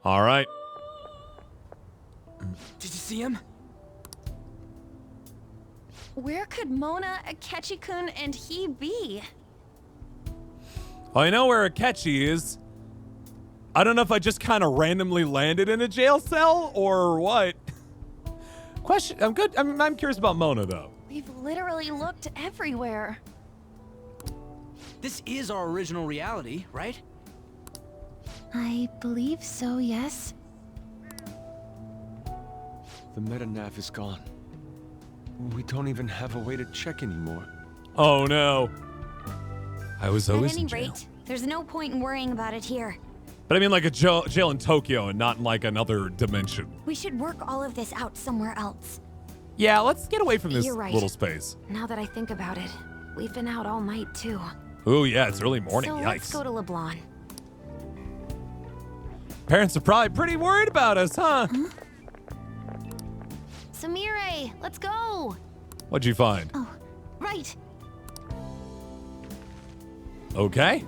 All right. Did you see him? Where could Mona, Akechi-kun, and he be? Well, I know where Akechi is. I don't know if I just kind of randomly landed in a jail cell or what. Question. I'm good. I'm curious about Mona though. We've literally looked everywhere. This is our original reality, right? I believe so, yes. The metanav is gone. We don't even have a way to check anymore. Oh no. I was At always any in jail. rate, there's no point in worrying about it here. But I mean like a jail in Tokyo and not in like another dimension. We should work all of this out somewhere else. Yeah, let's get away from this You're right. little space. Now that I think about it, we've been out all night too. Oh yeah, it's early morning. So Yikes. let's go to LeBlanc. Parents are probably pretty worried about us, huh? Samire, let's go! What'd you find? Oh, right. Okay.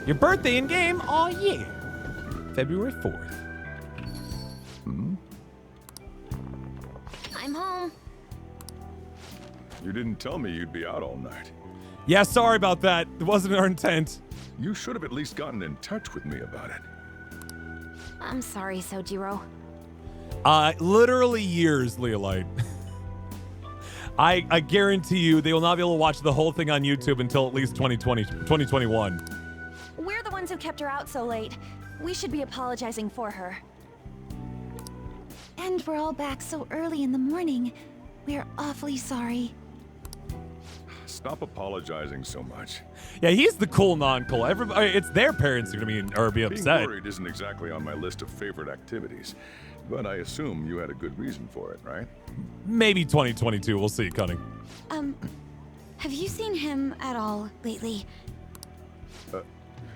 Your birthday in game? Oh yeah. February 4th. I'm home. You didn't tell me you'd be out all night. Yeah, sorry about that. It wasn't our intent. You should have at least gotten in touch with me about it. I'm sorry, Sojiro. Literally years, Leolite. I guarantee you they will not be able to watch the whole thing on YouTube until at least 2021. We're the ones who kept her out so late. We should be apologizing for her. And we're all back so early in the morning. We're awfully sorry. Stop apologizing so much. Yeah, he's the cool non-cool. Everybody, it's their parents who are gonna be Being upset. worried isn't exactly on my list of favorite activities, but I assume you had a good reason for it, right? Maybe 2022. We'll see, Cunning. Have you seen him at all lately?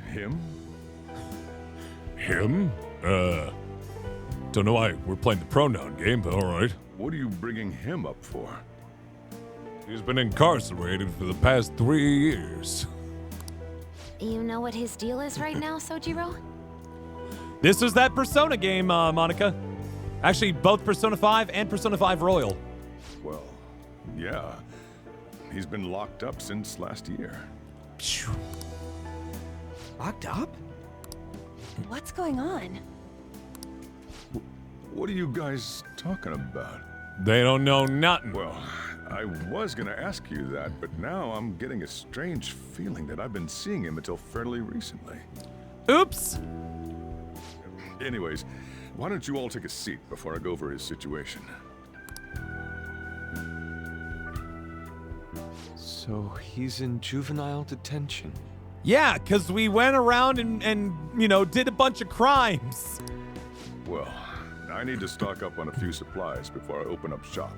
Him? Him? Don't know why we're playing the pronoun game, but all right. What are you bringing him up for? He's been incarcerated for the past 3 years. You know what his deal is right now, Sojiro? This was that Persona game, Monica. Actually, both Persona 5 and Persona 5 Royal. Well, yeah. He's been locked up since last year. Phew. Locked up? What's going on? What are you guys talking about? They don't know nothing. Well, I was gonna ask you that, but now I'm getting a strange feeling that I've been seeing him until fairly recently. Oops. Anyways, why don't you all take a seat before I go over his situation? So he's in juvenile detention. Yeah, because we went around and did a bunch of crimes. Well, I need to stock up on a few supplies before I open up shop.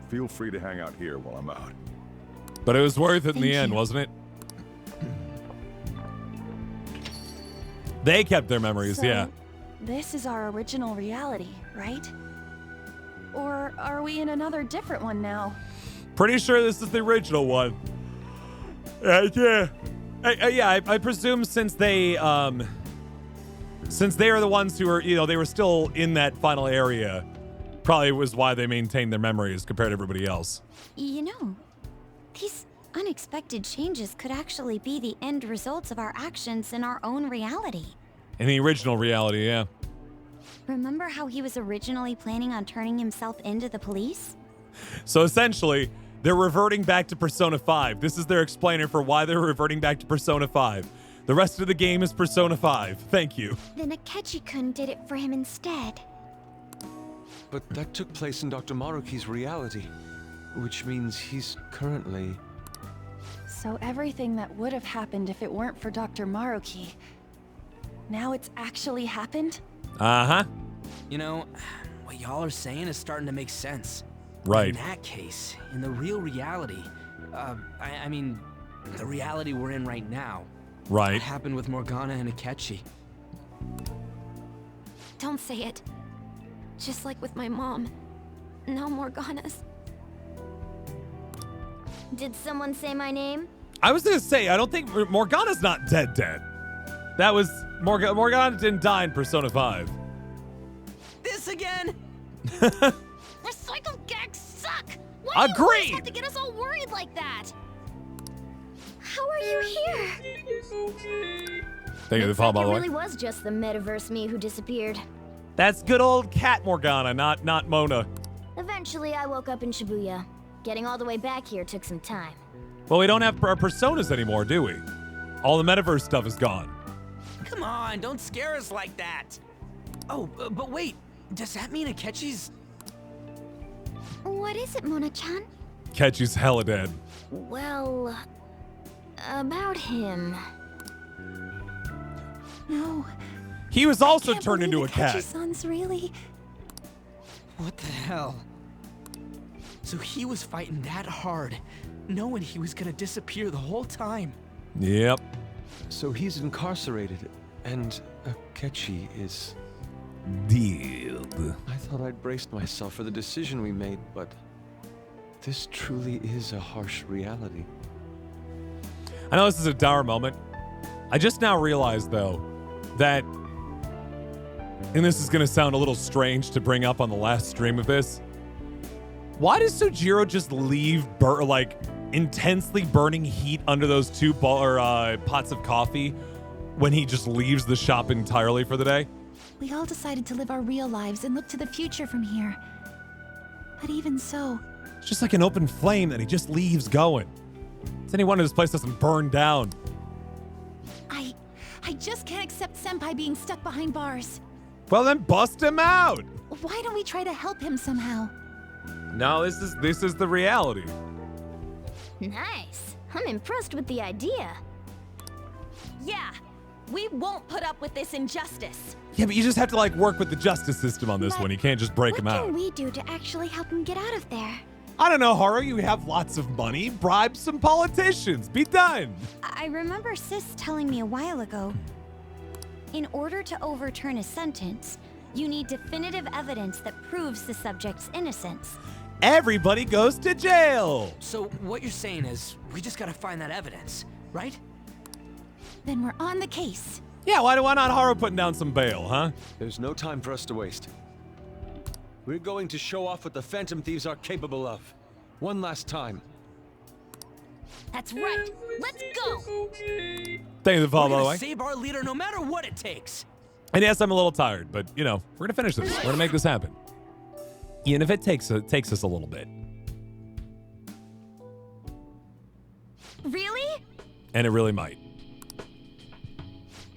Feel free to hang out here while I'm out. But it was worth it in the Thank end, you. wasn't it? They kept their memories, So, yeah. This is our original reality, right? Or are we in another different one now? Pretty sure this is the original one. Yeah. I presume since they are the ones who are, they were still in that final area, probably was why they maintained their memories compared to everybody else. You know, these unexpected changes could actually be the end results of our actions in our own reality. In the original reality, yeah. Remember how he was originally planning on turning himself into the police? So essentially, they're reverting back to Persona 5. This is their explainer for why they're reverting back to Persona 5. The rest of the game is Persona 5. Thank you. Then Akechi-kun did it for him instead. But that took place in Dr. Maruki's reality, which means he's currently... So everything that would have happened if it weren't for Dr. Maruki, now it's actually happened? Uh-huh. You know, what y'all are saying is starting to make sense. Right. In that case, in the real reality, I mean, the reality we're in right now, Right. what happened with Morgana and Akechi? Don't say it. Just like with my mom. Now Morgana's. Did someone say my name? I was gonna say, I don't think Morgana's not dead. That was Morgana didn't die in Persona 5. This again? Recycle gags suck! Why do you always Agreed! have to get us all worried like that? How are you here? Thank you for the follow, by the way. really was just the metaverse me who disappeared. That's good old cat Morgana, not Mona. Eventually, I woke up in Shibuya. Getting all the way back here took some time. Well, we don't have our personas anymore, do we? All the metaverse stuff is gone. Come on, don't scare us like that. Oh, but wait. Does that mean Akechi's... What is it, Mona-chan? Ketchy's hella dead. Well, about him. No. He was also Can't turned believe into a cat. Akechi-san's really... What the hell? So he was fighting that hard, knowing he was gonna disappear the whole time. Yep. So he's incarcerated, and Akechi is... Dead. I thought I'd braced myself for the decision we made, but this truly is a harsh reality. I know this is a dour moment. I just now realized, though, that, and this is going to sound a little strange to bring up on the last stream of this, why does Sojiro just leave, intensely burning heat under those two pots of coffee when he just leaves the shop entirely for the day? We all decided to live our real lives and look to the future from here. But even so, It's just like an open flame that he just leaves going. It's any wonder this place doesn't burn down. I just can't accept Senpai being stuck behind bars. Well, then bust him out. Why don't we try to help him somehow? No, this is the reality. Nice. I'm impressed with the idea. Yeah, we won't put up with this injustice. Yeah, but you just have to work with the justice system on this But one. You can't just break him What out. can we do to actually help him get out of there? I don't know, Haru. You have lots of money. Bribe some politicians. Be done. I remember Sis telling me a while ago. In order to overturn a sentence, you need definitive evidence that proves the subject's innocence. Everybody goes to jail. So what you're saying is, we just gotta find that evidence, right? Then we're on the case. Yeah, why not Haru putting down some bail, huh? There's no time for us to waste. We're going to show off what the Phantom Thieves are capable of. One last time. That's right. Let's go. Thank you for the follow, We're by the gonna way. save our leader no matter what it takes. And yes, I'm a little tired, but we're gonna finish this. We're gonna make this happen. Even if it takes us a little bit. Really? And it really might.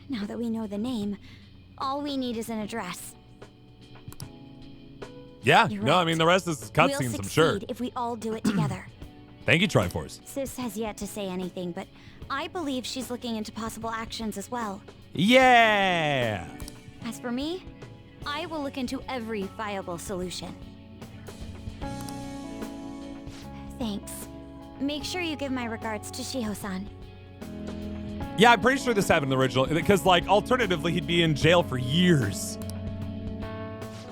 Now that we know the name, all we need is an address. Yeah, You're no, I right. mean, the rest is We'll cutscenes, I'm sure. succeed if we all do it together. Thank you, Triforce. Sis has yet to say anything, but I believe she's looking into possible actions as well. Yeah! As for me, I will look into every viable solution. Thanks. Make sure you give my regards to Shiho-san. Yeah, I'm pretty sure this happened in the original, because, alternatively, he'd be in jail for years.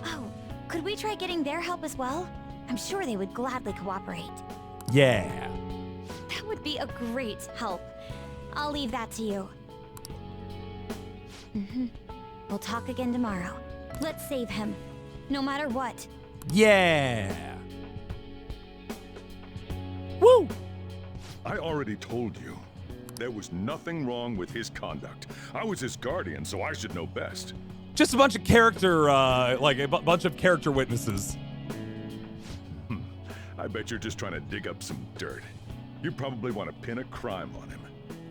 Oh, could we try getting their help as well? I'm sure they would gladly cooperate. Yeah. That would be a great help. I'll leave that to you. We'll talk again tomorrow. Let's save him. No matter what. Yeah. Woo! I already told you. There was nothing wrong with his conduct. I was his guardian, so I should know best. Just a bunch of character, bunch of character witnesses. I bet you're just trying to dig up some dirt. You probably want to pin a crime on him.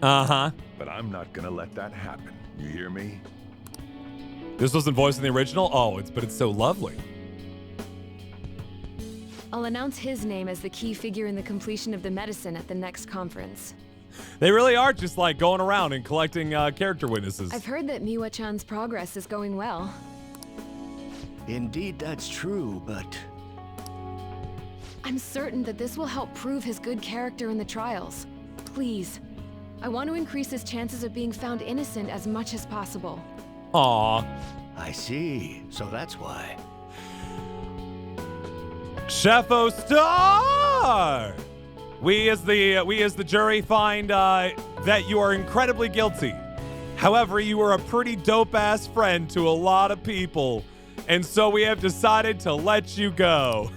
Uh-huh. But I'm not gonna let that happen. You hear me? This wasn't voiced in the original? Oh, but it's so lovely. I'll announce his name as the key figure in the completion of the medicine at the next conference. They really are just going around and collecting character witnesses. I've heard that Miwa-chan's progress is going well. Indeed, that's true, but I'm certain that this will help prove his good character in the trials. Please. I want to increase his chances of being found innocent as much as possible. Aw. I see. So that's why. Chef O-Star! We as the jury find that you are incredibly guilty. However, you were a pretty dope-ass friend to a lot of people, and so we have decided to let you go.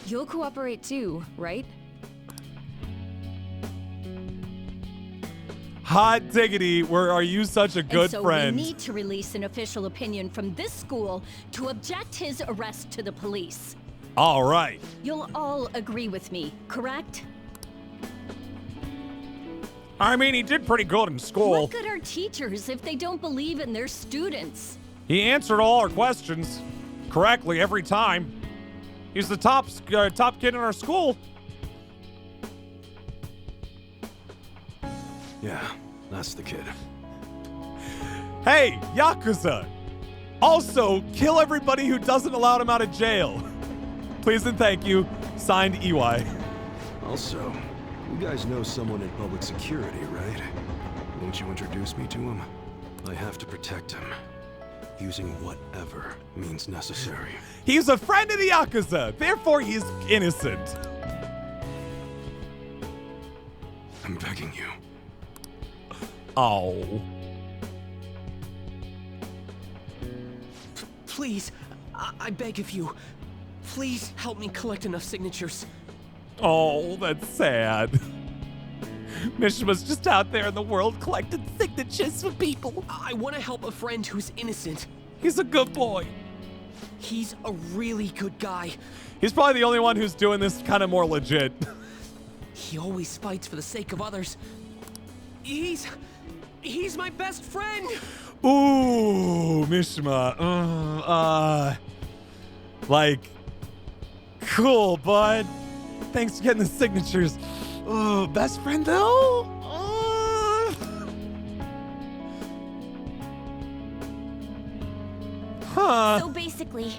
You'll cooperate too, right? Hot diggity, are you such a good and so friend? we need to release an official opinion from this school to object his arrest to the police. All right. You'll all agree with me, correct? I mean, he did pretty good in school. What good are teachers if they don't believe in their students? He answered all our questions correctly every time. He's the top kid in our school. Yeah, that's the kid. Hey, Yakuza! Also, kill everybody who doesn't allow him out of jail. Please and thank you. Signed, EY. Also, you guys know someone in public security, right? Won't you introduce me to him? I have to protect him, using whatever means necessary. He's a friend of the Yakuza, therefore he's innocent. I'm begging you. Oh. Please, I beg of you. Please help me collect enough signatures. Oh, that's sad. Mishima's just out there in the world collecting signatures for people. I want to help a friend who's innocent. He's a good boy. He's a really good guy. He's probably the only one who's doing this kind of more legit. He always fights for the sake of others. He's my best friend. Ooh, Mishima. Like, cool, bud. Thanks for getting the signatures. Ooh, best friend though? Huh. So basically,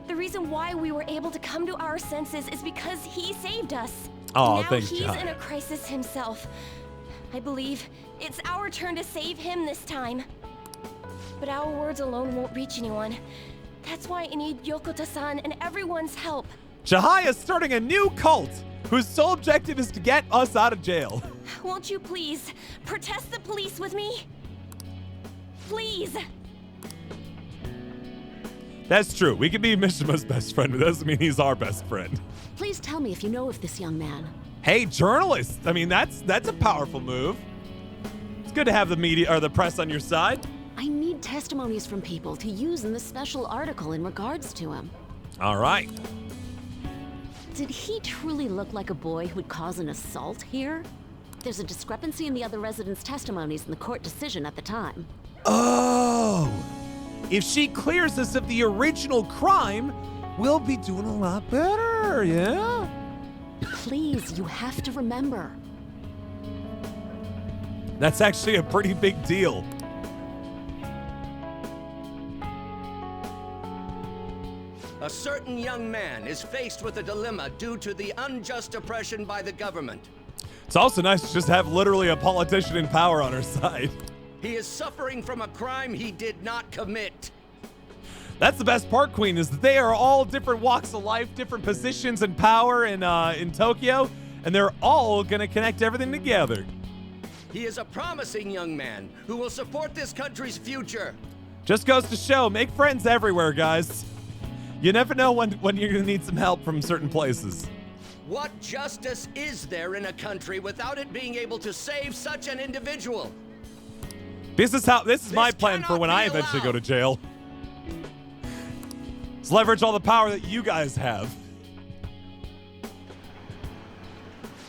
the reason why we were able to come to our senses is because he saved us. Oh, now thanks, he's John. in a crisis himself. I believe it's our turn to save him this time. But our words alone won't reach anyone. That's why I need Yokota-san and everyone's help. Jahaya's starting a new cult whose sole objective is to get us out of jail. Won't you please protest the police with me? Please. That's true. We can be Mishima's best friend, but that doesn't mean he's our best friend. Please tell me if you know of this young man. Hey, journalist. I mean, that's a powerful move. It's good to have the media or the press on your side. I need testimonies from people to use in the special article in regards to him. All right. Did he truly look like a boy who'd cause an assault here? There's a discrepancy in the other residents' testimonies in the court decision at the time. Oh. If she clears us of the original crime, we'll be doing a lot better, yeah? Please, you have to remember. That's actually a pretty big deal. A certain young man is faced with a dilemma due to the unjust oppression by the government. It's also nice to just have literally a politician in power on our side. He is suffering from a crime he did not commit. That's the best part, Queen, is that they are all different walks of life, different positions and power in Tokyo, and they're all gonna connect everything together. He is a promising young man who will support this country's future. Just goes to show, make friends everywhere, guys. You never know when you're gonna need some help from certain places. What justice is there in a country without it being able to save such an individual? This is my plan for when I eventually go to jail. Let's leverage all the power that you guys have.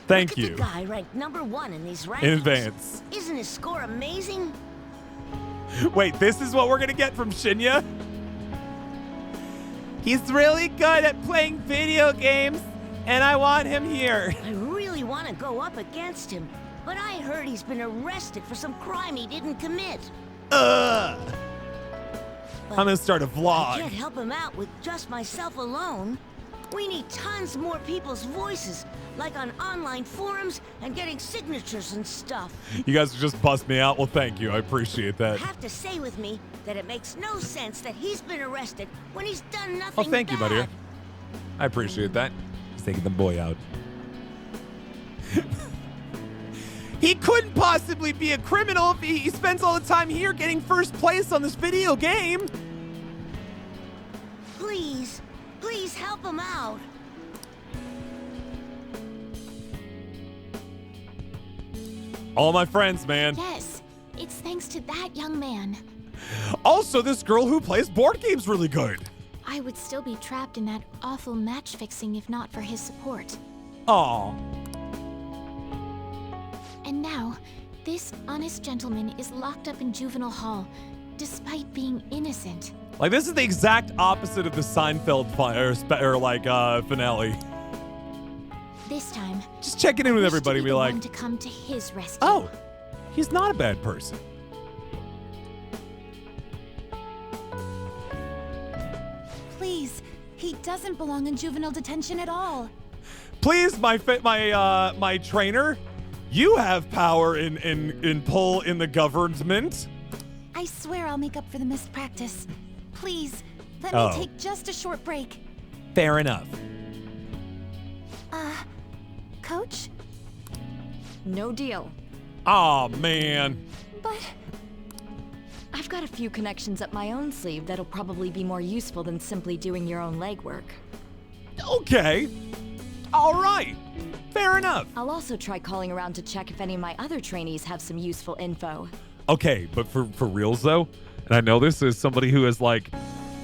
Thank you. Look at the guy ranked #1 in these rankings. In advance. Isn't his score amazing? Wait, this is what we're gonna get from Shinya? He's really good at playing video games, and I want him here. I really want to go up against him, but I heard he's been arrested for some crime he didn't commit. I'm gonna start a I vlog. can't help him out with just myself alone. We need tons more people's voices, like on online forums and getting signatures and stuff. You guys just bust me out. Well, thank you. I appreciate that. Have to say with me that it makes no sense that he's been arrested when he's done nothing Oh, thank you, bad. buddy. I appreciate that. He's taking the boy out. He couldn't possibly be a criminal if he spends all the time here getting first place on this video game. Please, please help him out. All my friends, man. Yes, it's thanks to that young man. Also, this girl who plays board games really good. I would still be trapped in that awful match fixing if not for his support. Aw. And now, this honest gentleman is locked up in juvenile hall, despite being innocent. Like, this is the exact opposite of the Seinfeld finale. This time, Just checking in with I wish everybody, to be the like, one to come to his rescue. oh, he's not a bad person. Please, he doesn't belong in juvenile detention at all. Please, my trainer, you have power in pull in the government. I swear I'll make up for the missed practice. Please, let Oh. me take just a short break. Fair enough. Coach? No deal. Aw, man. But I've got a few connections up my own sleeve that'll probably be more useful than simply doing your own legwork. Okay. All right. Fair enough. I'll also try calling around to check if any of my other trainees have some useful info. Okay, but for reals though, and I know this is somebody who is like,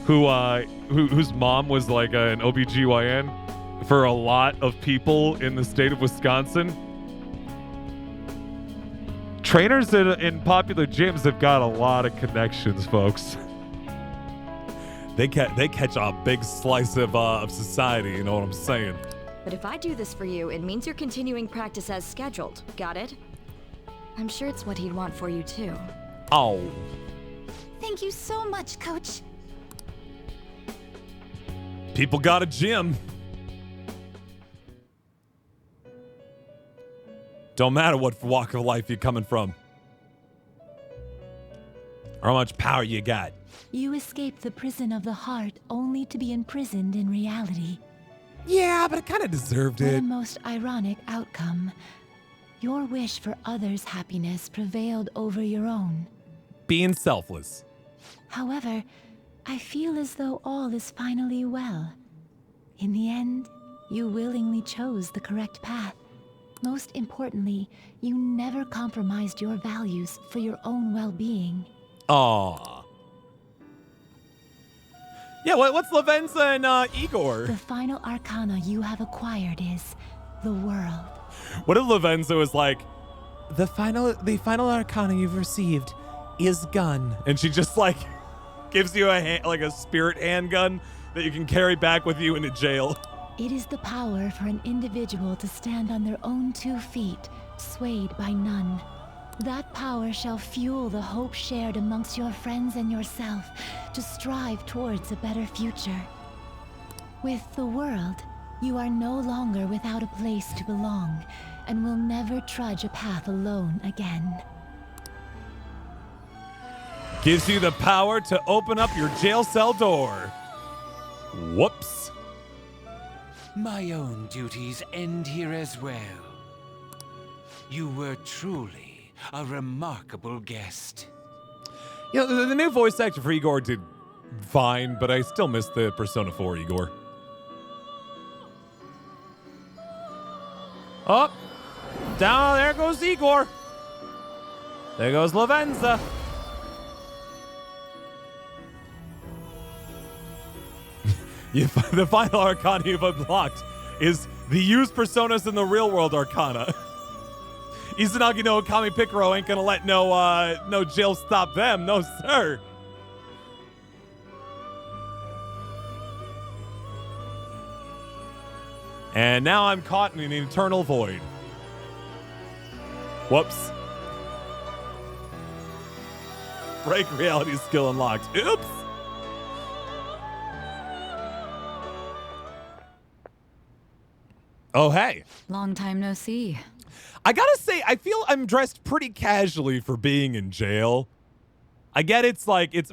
whose mom was like an OBGYN for a lot of people in the state of Wisconsin. Trainers in popular gyms have got a lot of connections, folks. They catch a big slice of society, you know what I'm saying? But if I do this for you, it means you're continuing practice as scheduled. Got it? I'm sure it's what he'd want for you too. Oh. thank you so much, Coach. People got a gym. Don't matter what walk of life you're coming from. Or how much power you got. You escaped the prison of the heart only to be imprisoned in reality. Yeah, but I kind of deserved What it. a most ironic outcome. Your wish for others' happiness prevailed over your own. Being selfless. However, I feel as though all is finally well. In the end, you willingly chose the correct path. Most importantly, you never compromised your values for your own well-being. Aw. Yeah, what's Lavenza and Igor? The final arcana you have acquired is the world. What if Lavenza was like, the final arcana you've received is gun, and she just like gives you a spirit handgun that you can carry back with you into jail. It is the power for an individual to stand on their own 2 feet, swayed by none. That power shall fuel the hope shared amongst your friends and yourself to strive towards a better future. With the world, you are no longer without a place to belong, and will never trudge a path alone again. Gives you the power to open up your jail cell door. Whoops. My own duties end here as well. You were truly a remarkable guest. You know, the new voice actor for Igor did fine, but I still miss the Persona 4 Igor. Oh, down there goes Igor. There goes Lavenza. The final arcana you've unlocked is the used personas in the real world arcana. Izanagi no Okami Picaro ain't gonna let no jail stop them, no sir. And now I'm caught in an eternal void. Whoops. Break reality skill unlocked. Oops. Oh, hey. Long time no see. I gotta say, I feel I'm dressed pretty casually for being in jail. I get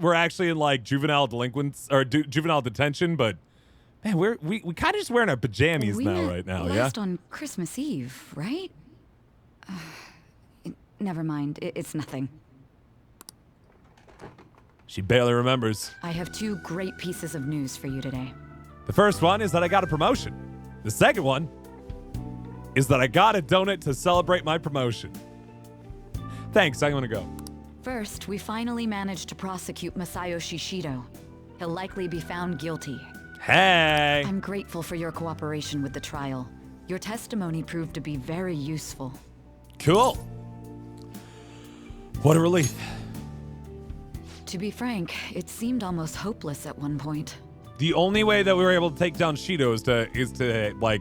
we're actually in like juvenile delinquents or juvenile detention, but man, we kind of just wearing our pajamas We now met right now, last yeah. on Christmas Eve, right? never mind. It's nothing. She barely remembers. I have 2 great pieces of news for you today. The first one is that I got a promotion. The second one is that I got a donut to celebrate my promotion. Thanks, I'm gonna go. First, we finally managed to prosecute Masayoshi Shido. He'll likely be found guilty. Hey! I'm grateful for your cooperation with the trial. Your testimony proved to be very useful. Cool. What a relief. To be frank, it seemed almost hopeless at one point. The only way that we were able to take down Shido is to like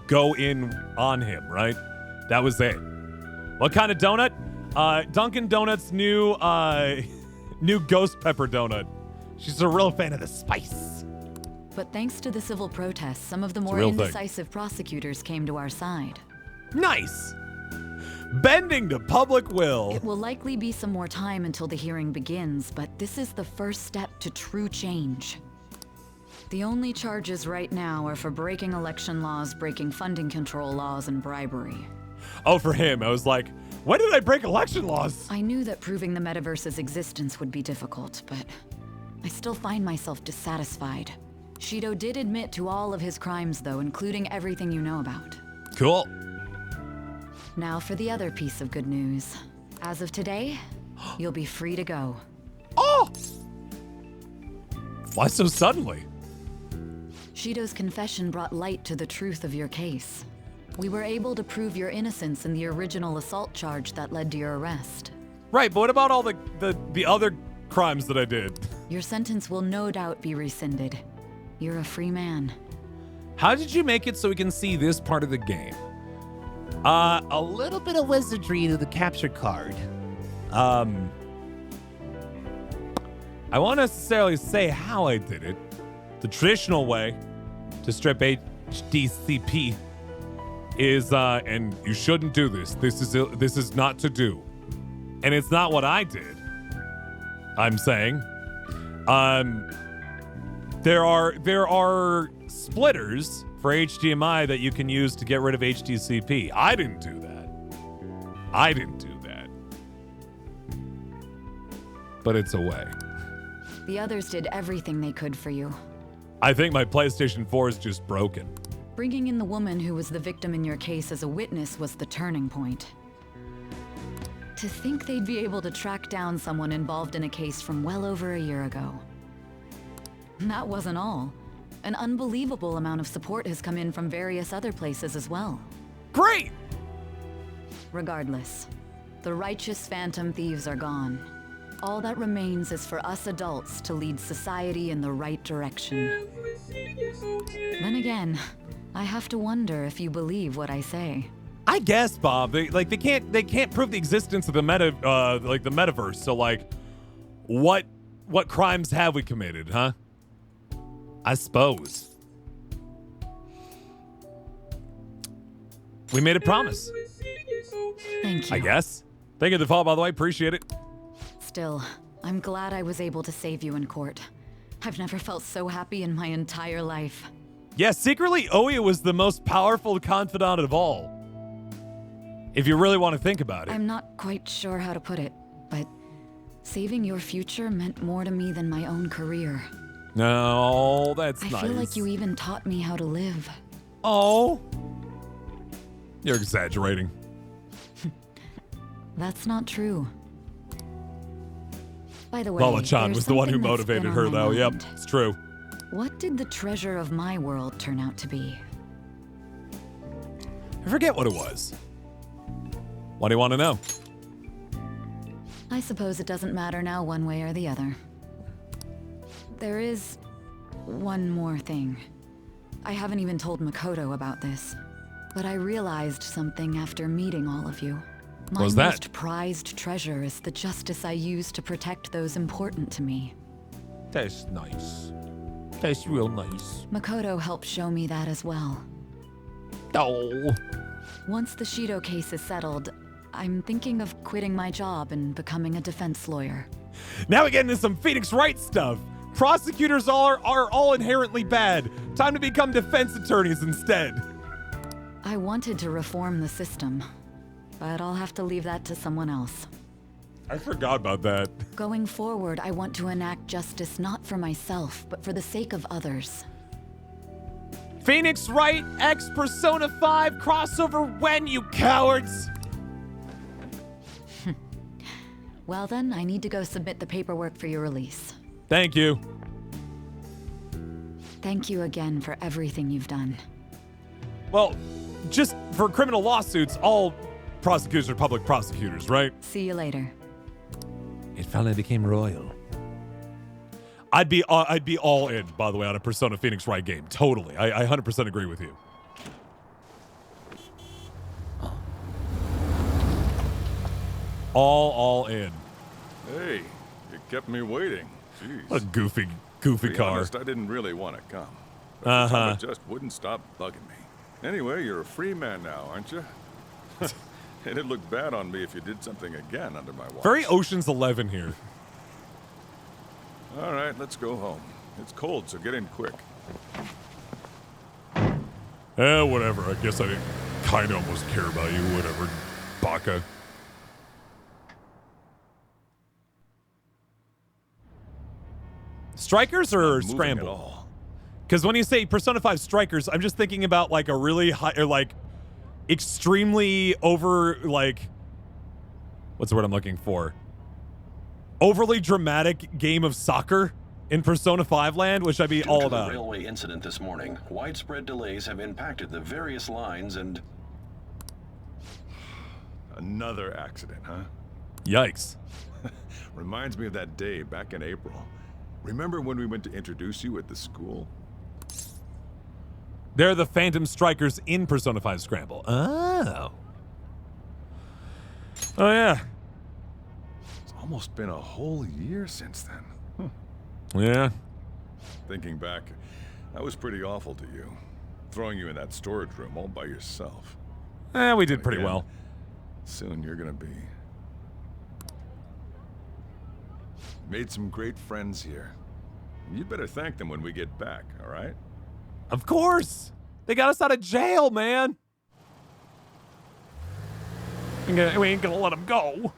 go in on him, right? That was it. What kind of donut? Dunkin' Donuts' new new ghost pepper donut. She's a real fan of the spice. But thanks to the civil protests, some of the more real thing. indecisive prosecutors came to our side. Nice. Bending to public will. It will likely be some more time until the hearing begins, but this is the first step to true change. The only charges right now are for breaking election laws, breaking funding control laws, and bribery. Oh, for him. I was like, when did I break election laws? I knew that proving the metaverse's existence would be difficult, but I still find myself dissatisfied. Shido did admit to all of his crimes, though, including everything you know about. Cool. Now for the other piece of good news. As of today, you'll be free to go. Oh! Why so suddenly? Shido's confession brought light to the truth of your case. We were able to prove your innocence in the original assault charge that led to your arrest. Right, but what about all the other crimes that I did? Your sentence will no doubt be rescinded. You're a free man. How did you make it so we can see this part of the game? A little bit of wizardry to the capture card. I won't necessarily say how I did it. The traditional way to strip HDCP is, and you shouldn't do this. This is not to do. And it's not what I did. I'm saying. There are splitters for HDMI that you can use to get rid of HDCP. I didn't do that. But it's a way. The others did everything they could for you. I think my PlayStation 4 is just broken. Bringing in the woman who was the victim in your case as a witness was the turning point. To think they'd be able to track down someone involved in a case from well over a year ago. That wasn't all. An unbelievable amount of support has come in from various other places as well. Great! Regardless, the righteous phantom thieves are gone. All that remains is for us adults to lead society in the right direction. Then again, I have to wonder if you believe what I say. I guess, Bob. They can't prove the existence of the metaverse. So like, what crimes have we committed, huh? I suppose. We made a promise. Thank you. I guess. Thank you for the follow, by the way. Appreciate it. Still, I'm glad I was able to save you in court. I've never felt so happy in my entire life. Yeah, secretly, Oya was the most powerful confidant of all. If you really want to think about it. I'm not quite sure how to put it, but saving your future meant more to me than my own career. No, that's nice. I feel like you even taught me how to live. Oh. You're exaggerating. That's not true. By the way, Lala-chan was the one who motivated her, though. Yep, it's true. What did the treasure of my world turn out to be? I forget what it was. What do you want to know? I suppose it doesn't matter now one way or the other. There is one more thing. I haven't even told Makoto about this, but I realized something after meeting all of you. My What's that? most prized treasure is the justice I use to protect those important to me. That's nice. That's real nice. Makoto helped show me that as well. Oh. Once the Shido case is settled, I'm thinking of quitting my job and becoming a defense lawyer. Now we get into some Phoenix Wright stuff. Prosecutors are all inherently bad. Time to become defense attorneys instead. I wanted to reform the system. but I'll have to leave that to someone else. I forgot about that. Going forward, I want to enact justice not for myself, but for the sake of others. Phoenix Wright X Persona 5 crossover when, you cowards? Well then, I need to go submit the paperwork for your release. Thank you. Thank you again for everything you've done. Well, just for criminal lawsuits, all prosecutors are public prosecutors, right? See you later. It finally became royal. I'd be all in, by the way, on a Persona Phoenix Wright game. Totally. I 100% agree with you. All in. Hey, you kept me waiting. Jeez. What a goofy To be car. honest, I didn't really want to come. But the time it just wouldn't stop bugging me. Anyway, you're a free man now, aren't you? It'd look bad on me if you did something again under my watch. Very Ocean's 11 here. All right, let's go home. It's cold, so get in quick. Whatever. I guess I didn't kind of almost care about you. Whatever, Baka. Strikers or Scramble? Because when you say Persona 5 Strikers, I'm just thinking about like a really high, or like extremely over, like, what's the word I'm looking for? Overly dramatic game of soccer in Persona 5 land, which I'd be all about. Due to the railway incident this morning, widespread delays have impacted the various lines and... Another accident, huh? Yikes. Reminds me of that day back in April. Remember when we went to introduce you at the school? They're the Phantom Strikers in Persona 5 Scramble. Oh. Oh, yeah. It's almost been a whole year since then. Yeah. Thinking back, I was pretty awful to you. Throwing you in that storage room all by yourself. We did pretty well. Soon you're gonna be. Made some great friends here. You better thank them when we get back, all right? Of course! They got us out of jail, man! We ain't gonna let them go.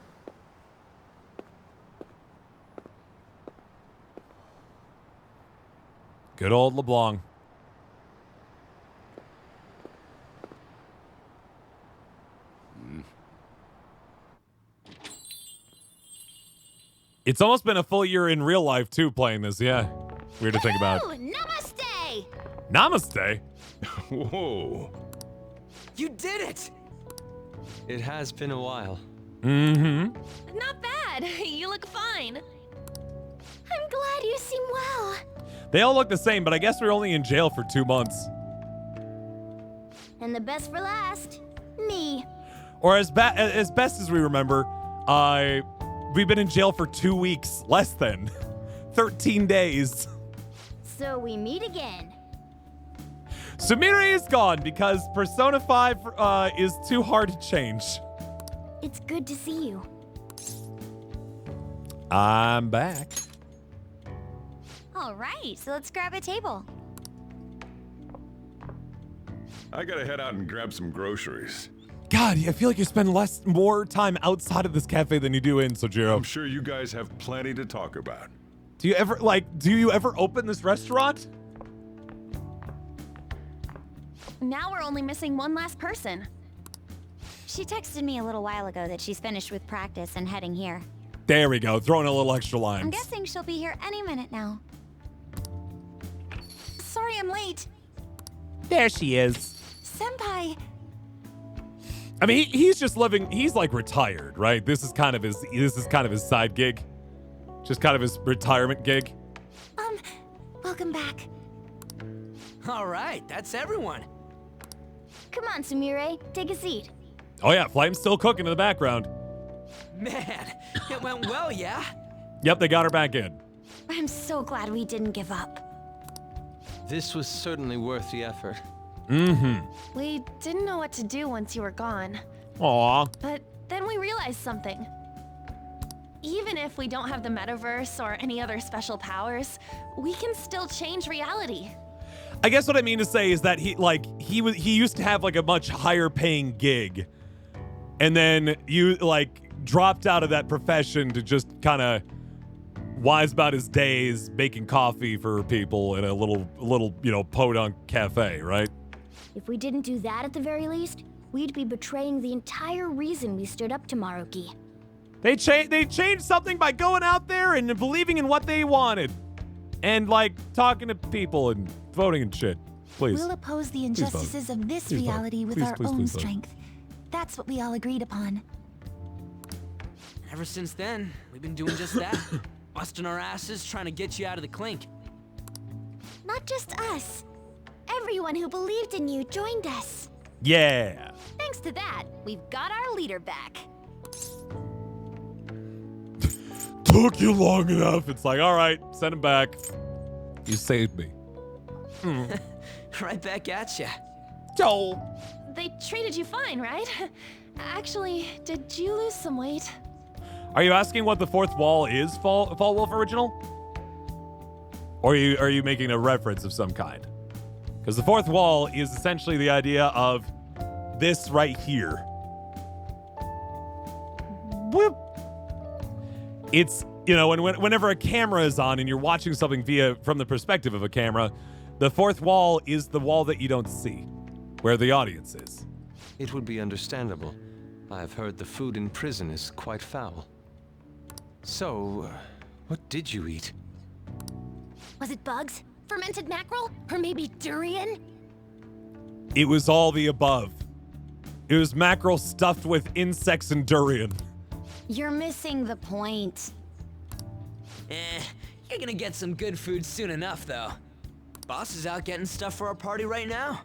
Good old LeBlanc. It's almost been a full year in real life, too, playing this. Yeah. Weird to think about. Namaste! Namaste? Whoa. You did it! It has been a while. Mm-hmm. Not bad. You look fine. I'm glad you seem well. They all look the same, but I guess we're only in jail for 2 months. And the best for last, me. Or as best as we remember, we've been in jail for 2 weeks, less than 13 days. So we meet again. Sumire is gone because Persona 5 is too hard to change. It's good to see you. I'm back. All right, so let's grab a table. I gotta head out and grab some groceries. God, I feel like you spend more time outside of this cafe than you do in, Sojiro. I'm sure you guys have plenty to talk about. Do you ever open this restaurant? Now we're only missing one last person. She texted me a little while ago that she's finished with practice and heading here. There we go, throwing a little extra lines. I'm guessing she'll be here any minute now. Sorry I'm late. There she is. Senpai. I mean, he's just living. He's like retired, right? This is kind of his side gig, just kind of his retirement gig. Welcome back. All right, that's everyone. Come on, Sumire, take a seat. Oh yeah, Flame's still cooking in the background. Man, it went well, yeah? Yep, they got her back in. I'm so glad we didn't give up. This was certainly worth the effort. Mm-hmm. We didn't know what to do once you were gone. Aw. But then we realized something. Even if we don't have the metaverse or any other special powers, we can still change reality. I guess what I mean to say is that he used to have like a much higher paying gig. and then you like dropped out of that profession to just kind of wise about his days, making coffee for people in a little podunk cafe, right? If we didn't do that at the very least, we'd be betraying the entire reason we stood up to Maruki. They changed something by going out there and believing in what they wanted, and like talking to people and voting and shit. Please. We'll oppose the injustices of this reality with our own strength. That's what we all agreed upon. Ever since then, we've been doing just that. Busting our asses trying to get you out of the clink. Not just us. Everyone who believed in you joined us. Yeah. Thanks to that, we've got our leader back. Took you long enough. It's like, all right, send him back. You saved me. Right back at ya. Joel. They treated you fine, right? Actually, did you lose some weight? Are you asking what the fourth wall is, Fall Wolf Original? Or are you making a reference of some kind? Because the fourth wall is essentially the idea of this right here. Whoop. It's, whenever a camera is on and you're watching something from the perspective of a camera, the fourth wall is the wall that you don't see, where the audience is. It would be understandable. I've heard the food in prison is quite foul. So, what did you eat? Was it bugs? Fermented mackerel? Or maybe durian? It was all the above. It was mackerel stuffed with insects and durian. You're missing the point. You're gonna get some good food soon enough, though. Boss is out getting stuff for our party right now.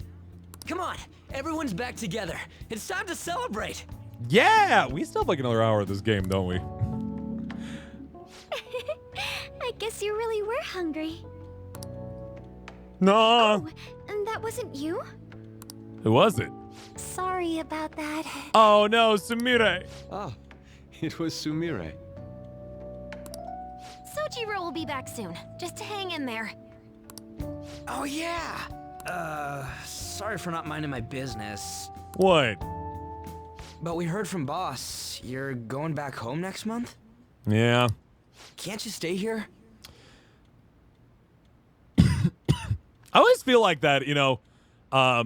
Come on, everyone's back together. It's time to celebrate. Yeah, we still have like another hour of this game, don't we? I guess you really were hungry. No. Oh, and that wasn't you? Who was it? Sorry about that. Oh no, Sumire. Ah, it was Sumire. Sojiro will be back soon. Just hang in there. Oh yeah. Sorry for not minding my business. What? But we heard from Boss. You're going back home next month? Yeah. Can't you stay here? I always feel like that, I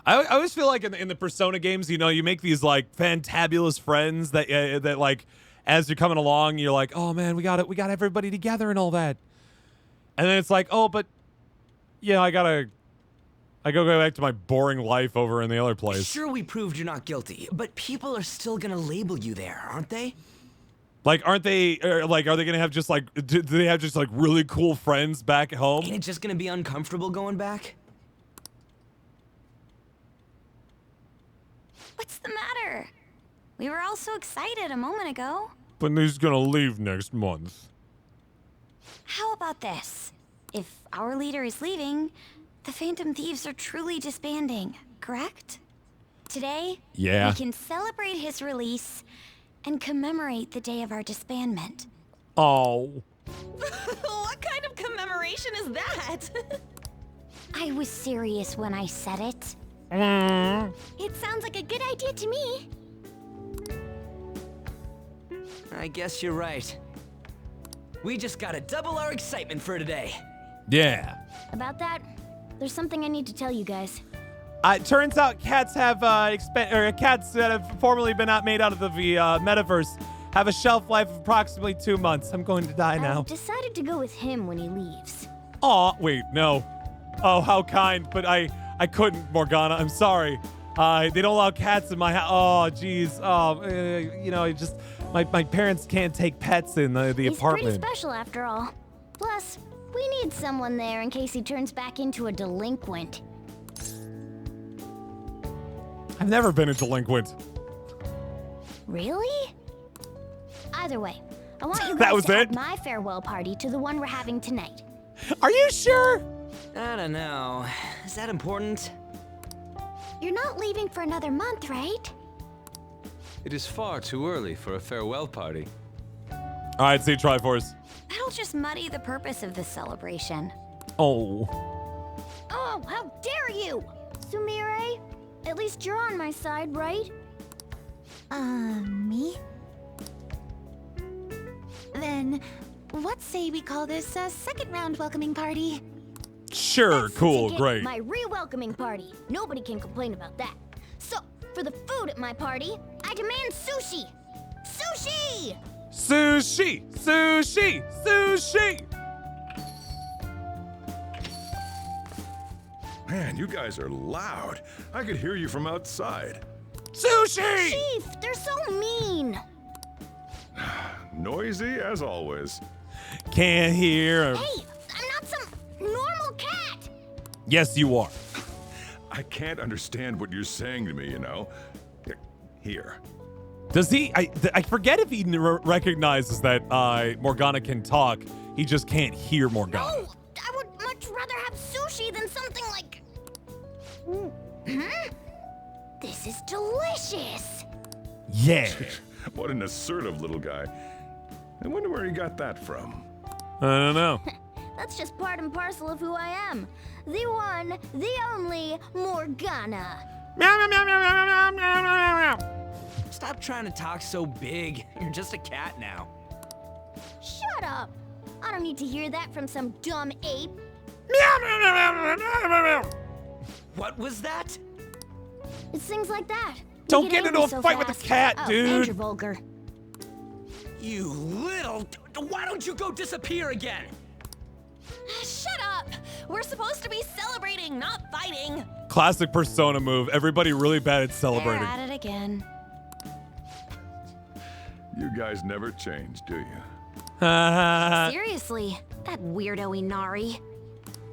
always feel like in the Persona games, you make these like fantabulous friends that like as you're coming along, you're like, oh man, we got everybody together and all that, and then it's like, oh, but I go back to my boring life over in the other place. Sure, we proved you're not guilty, but people are still gonna label you there, aren't they? Like, aren't they, are they gonna have just like, do they have just like really cool friends back at home? Ain't it just gonna be uncomfortable going back? What's the matter? We were all so excited a moment ago. But he's gonna leave next month. How about this? If our leader is leaving, the Phantom Thieves are truly disbanding, correct? Today, yeah, we can celebrate his release and commemorate the day of our disbandment. Oh. What kind of commemoration is that? I was serious when I said it. It sounds like a good idea to me. I guess you're right. We just gotta double our excitement for today. Yeah. About that, there's something I need to tell you guys. It turns out cats have cats that have formerly been made out of the metaverse have a shelf life of approximately 2 months. I'm going to die now. I decided to go with him when he leaves. Aw, wait, no. Oh, how kind, but I couldn't, Morgana. I'm sorry. They don't allow cats in my house. Oh, jeez. Oh, just my parents can't take pets in the apartment. He's pretty special after all. Plus, we need someone there in case he turns back into a delinquent. I've never been a delinquent. Really? Either way, I want you That guys was to it? add my farewell party to the one we're having tonight. Are you sure? I don't know. Is that important? You're not leaving for another month, right? It is far too early for a farewell party. All right, see Triforce. That'll just muddy the purpose of this celebration. Oh. Oh, how dare you! Sumire, At least you're on my side, right? Me? Then, what say we call this a second round welcoming party? Sure, cool, Ticket, great. My re-welcoming party. Nobody can complain about that. So, for the food at my party, I demand sushi! Sushi! Sushi! Sushi! Sushi! Man, you guys are loud. I could hear you from outside. Sushi! Chief, they're so mean. Noisy as always. Can't hear. Hey, I'm not some normal cat. Yes, you are. I can't understand what you're saying to me, you know. Here. Does he? I forget if he recognizes that Morgana can talk. He just can't hear Morgana. No, I would much rather have sushi than something like... This is delicious. Yeah. What an assertive little guy. I wonder where he got that from. I don't know. That's just part and parcel of who I am. The one, the only Morgana. Meow, meow, meow, meow, meow, meow, meow, meow, meow. Stop trying to talk so big. You're just a cat now. Shut up. I don't need to hear that from some dumb ape. Meow, meow, meow, meow, meow, meow, meow. What was that? It's things like that. Don't You get into angry a so fight with fast. the cat, Oh, dude. And you're vulgar. You little... Why don't you go disappear again? Shut up! We're supposed to be celebrating, not fighting. Classic Persona move. Everybody really bad at celebrating. They're at it again. You guys never change, do you? Seriously, that weirdo Inari.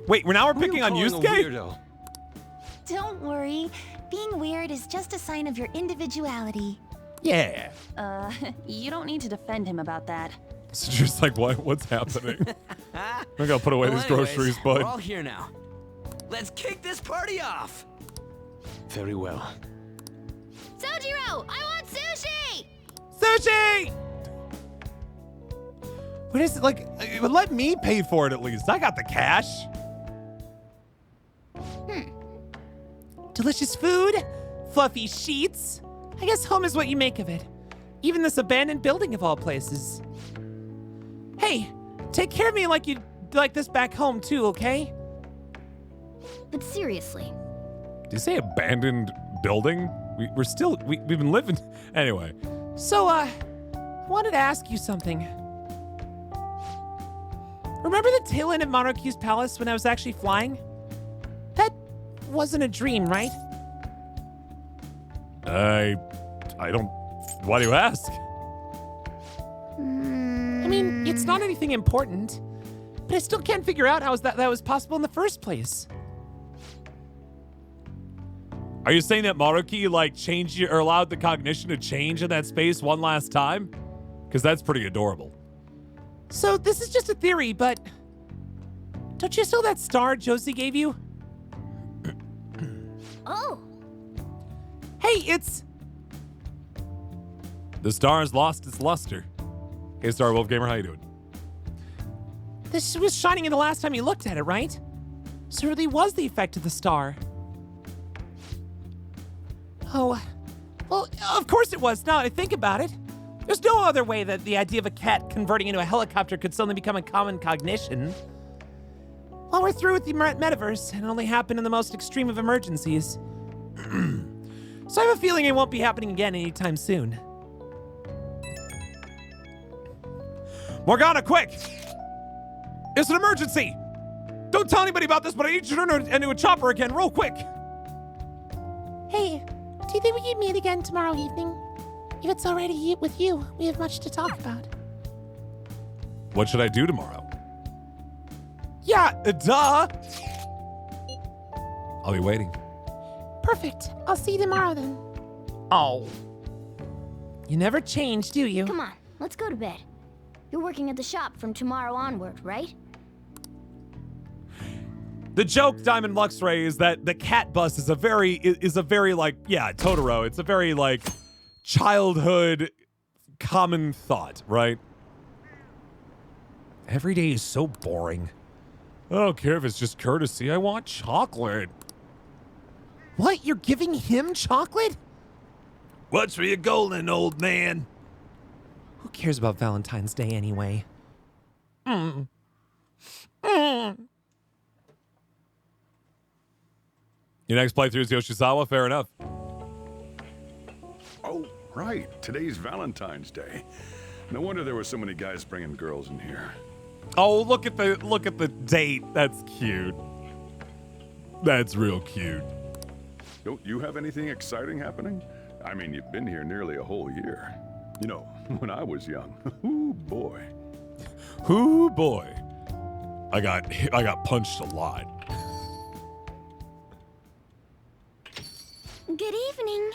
Wait, now we're picking on calling a Yusuke? weirdo? Don't worry. Being weird is just a sign of your individuality. Yeah. You don't need to defend him about that. So just like, what's happening? I gotta put away Well, these anyways, groceries, bud. We're all here now. Let's kick this party off. Very well. Sojiro, I want sushi! Sushi! What is it like? Let me pay for it at least. I got the cash. Delicious food, fluffy sheets. I guess home is what you make of it. Even this abandoned building of all places. Hey, take care of me like you like this back home too, okay? But seriously, Did you say abandoned building? We've been living. Anyway. So, I wanted to ask you something. Remember the tail end of Monarchy's palace when I was actually flying? That wasn't a dream, right? I don't. Why do you ask? I mean, it's not anything important, but I still can't figure out how that was possible in the first place. Are you saying that Maruki changed you or allowed the cognition to change in that space one last time? Because that's pretty adorable. So this is just a theory, but don't you still that star Josie gave you? oh, Hey, it's... The star has lost its luster. Hey, Star Wolf Gamer, how you doing? This was shining in the last time you looked at it, right? So it really was the effect of the star. Oh, well, of course it was, now that I think about it. There's no other way that the idea of a cat converting into a helicopter could suddenly become a common cognition. Well, we're through with the metaverse, and it only happened in the most extreme of emergencies. So I have a feeling it won't be happening again anytime soon. Morgana, quick! It's an emergency! Don't tell anybody about this, but I need you to turn into a chopper again, real quick! Hey, do you think we can meet again tomorrow evening? If it's already with you, we have much to talk about. What should I do tomorrow? Yeah, duh! I'll be waiting. Perfect. I'll see you tomorrow then. Oh. You never change, do you? come on, let's go to bed. You're working at the shop from tomorrow onward, right? The joke, Diamond Luxray, is that the cat bus is a very yeah, Totoro. It's a very childhood common thought, right? Every day is so boring. I don't care if it's just courtesy. I want chocolate. What? You're giving him chocolate? What's for your golden, old man? Who cares about Valentine's Day anyway? Your next playthrough is Yoshizawa? Fair enough. Oh, right. Today's Valentine's Day. No wonder there were so many guys bringing girls in here. Oh, look at the date. That's cute. That's real cute. Don't you have anything exciting happening? I mean, you've been here nearly a whole year. You know, when I was young, ooh boy. Ooh boy. I got punched a lot. Good evening.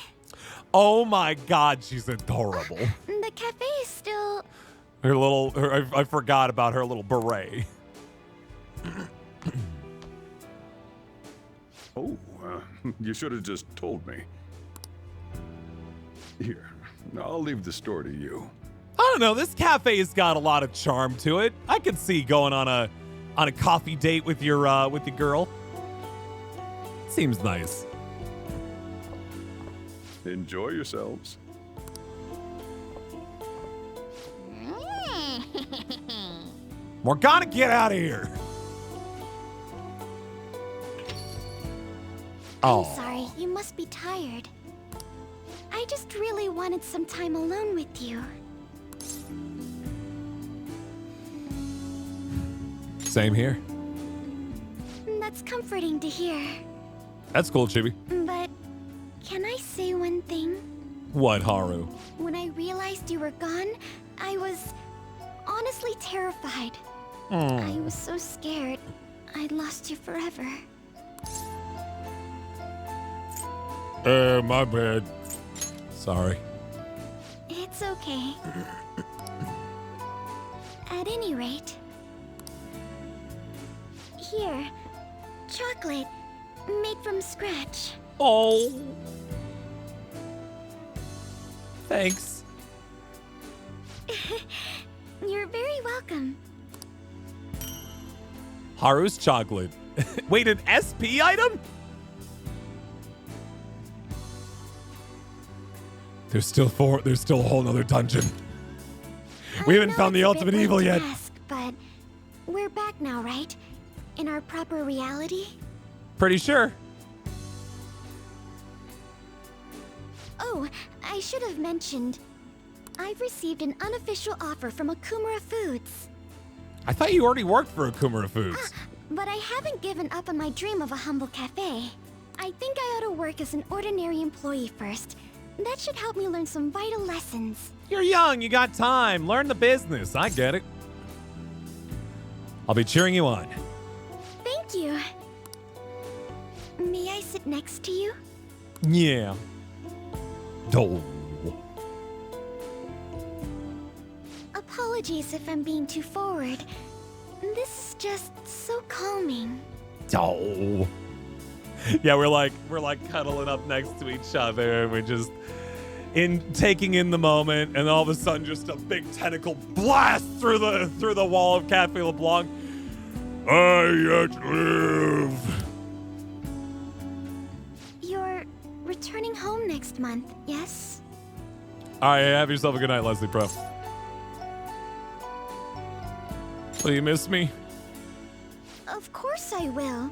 Oh my God, she's adorable. The cafe is still... I forgot about her little beret. Oh, you should have just told me. Here, I'll leave the store to you. I don't know. This cafe's got a lot of charm to it. I could see going on a coffee date with your girl. Seems nice. Enjoy yourselves. Morgana, get out of here. I'm sorry, you must be tired. I just really wanted some time alone with you. Same here. That's comforting to hear. That's cool, Chibi. But can I say one thing? What, Haru? When I realized you were gone, I was honestly terrified. I was so scared I'd lost you forever. My bad. Sorry. It's okay. At any rate, here, chocolate made from scratch. Oh. Thanks. You're very welcome. Haru's chocolate. Wait, an SP item? There's still a whole nother dungeon. We haven't found the ultimate evil yet. But we're back now, right? In our proper reality? Pretty sure. Oh, I should have mentioned. I've received an unofficial offer from Okumura Foods. I thought you already worked for Okumura Foods. But I haven't given up on my dream of a humble cafe. I think I ought to work as an ordinary employee first. That should help me learn some vital lessons. You're young, you got time. Learn the business. I get it. I'll be cheering you on. Thank you. May I sit next to you? Yeah. Oh. Apologies if I'm being too forward. This is just so calming. Oh. Yeah, we're like cuddling up next to each other, and we're just taking in the moment, and all of a sudden just a big tentacle blasts through the wall of Cafe LeBlanc. I yet live. You're returning home next month, yes? All right, have yourself a good night, Leslie Pro. Will you miss me? Of course I will.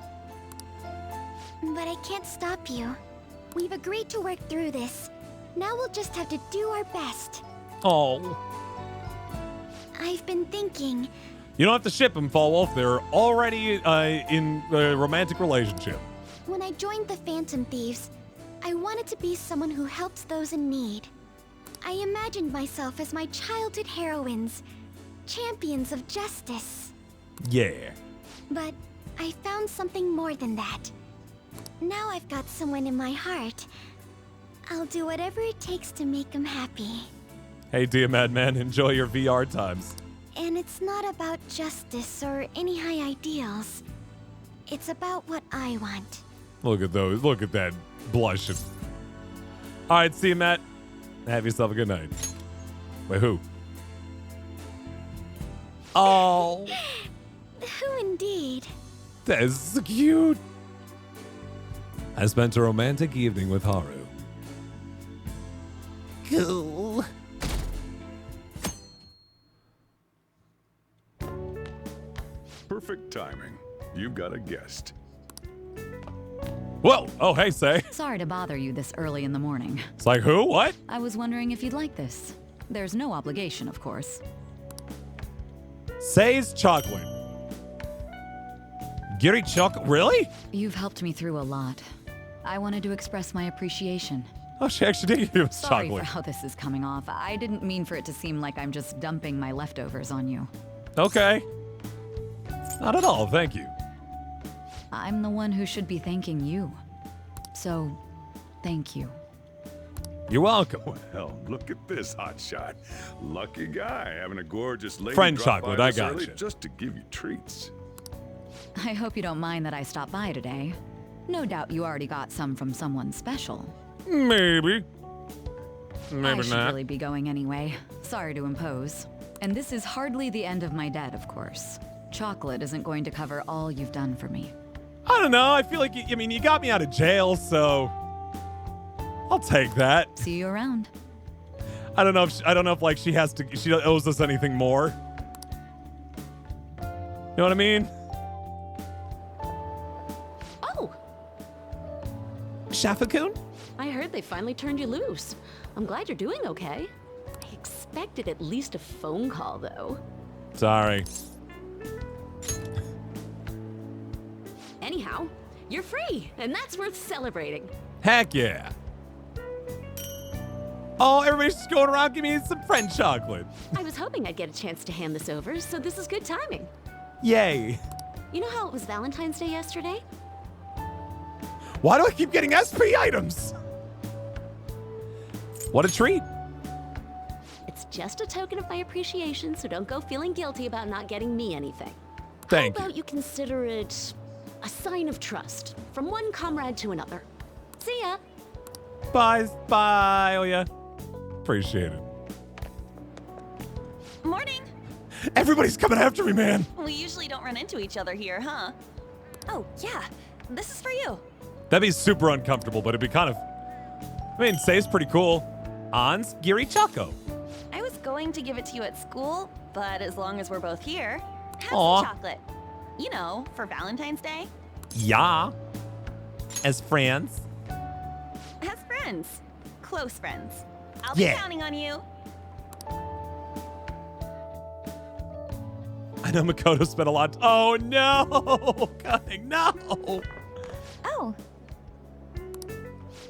But I can't stop you. We've agreed to work through this. Now we'll just have to do our best. Oh. I've been thinking. You don't have to ship them, Fall Wolf. They're already in a romantic relationship. When I joined the Phantom Thieves, I wanted to be someone who helps those in need. I imagined myself as my childhood heroines, champions of justice. Yeah. But I found something more than that. Now I've got someone in my heart. I'll do whatever it takes to make him happy. Hey, dear Madman, enjoy your VR times. And it's not about justice or any high ideals. It's about what I want. Look at those. Look at that blushing. All right, see you, Matt. Have yourself a good night. Wait, who? Oh. Who indeed? That is so cute. I spent a romantic evening with Haru. Cool. Perfect timing. You've got a guest. Whoa! Oh, hey, Sei. Sorry to bother you this early in the morning. It's like, who? What? I was wondering if you'd like this. There's no obligation, of course. Sei's chocolate. Giri chocolate? Really? You've helped me through a lot. I wanted to express my appreciation. Oh, she actually did give us Sorry chocolate. for how this is coming off. I didn't mean for it to seem like I'm just dumping my leftovers on you. Okay. Not at all, thank you. I'm the one who should be thanking you. So, thank you. You're welcome. Well, look at this hotshot. Lucky guy having a gorgeous lady Friend drop chocolate, by I this early gotcha. just to give you treats. I hope you don't mind that I stopped by today. No doubt you already got some from someone special. Maybe. Maybe I should not. really be going anyway. Sorry to impose. And this is hardly the end of my debt, of course. Chocolate isn't going to cover all you've done for me. I don't know. I feel like, you got me out of jail, so I'll take that. See you around. I don't know if like she owes us anything more. You know what I mean? Oh, Shafakun? I heard they finally turned you loose. I'm glad you're doing okay. I expected at least a phone call, though. Sorry. Anyhow, you're free, and that's worth celebrating. Heck yeah. Oh, everybody's just going around giving me some friend chocolate. I was hoping I'd get a chance to hand this over, so this is good timing. Yay. You know how it was Valentine's Day yesterday? Why do I keep getting SP items? What a treat. It's just a token of my appreciation, so don't go feeling guilty about not getting me anything. Thank How about you consider it a sign of trust from one comrade to another? See ya. Bye, Oya. Appreciate it. Morning. Everybody's coming after me, man. We usually don't run into each other here, huh? Oh, yeah. This is for you. That'd be super uncomfortable, but it'd be kind of... Sei's pretty cool. Ans Giri Choco. I was going to give it to you at school, but as long as we're both here, have Aw. some chocolate. You know, for Valentine's Day. Yeah. As friends. As friends. Close friends. I'll Yeah. be counting on you. I know Makoto spent a lot... Oh, no. Cutting, no. Oh.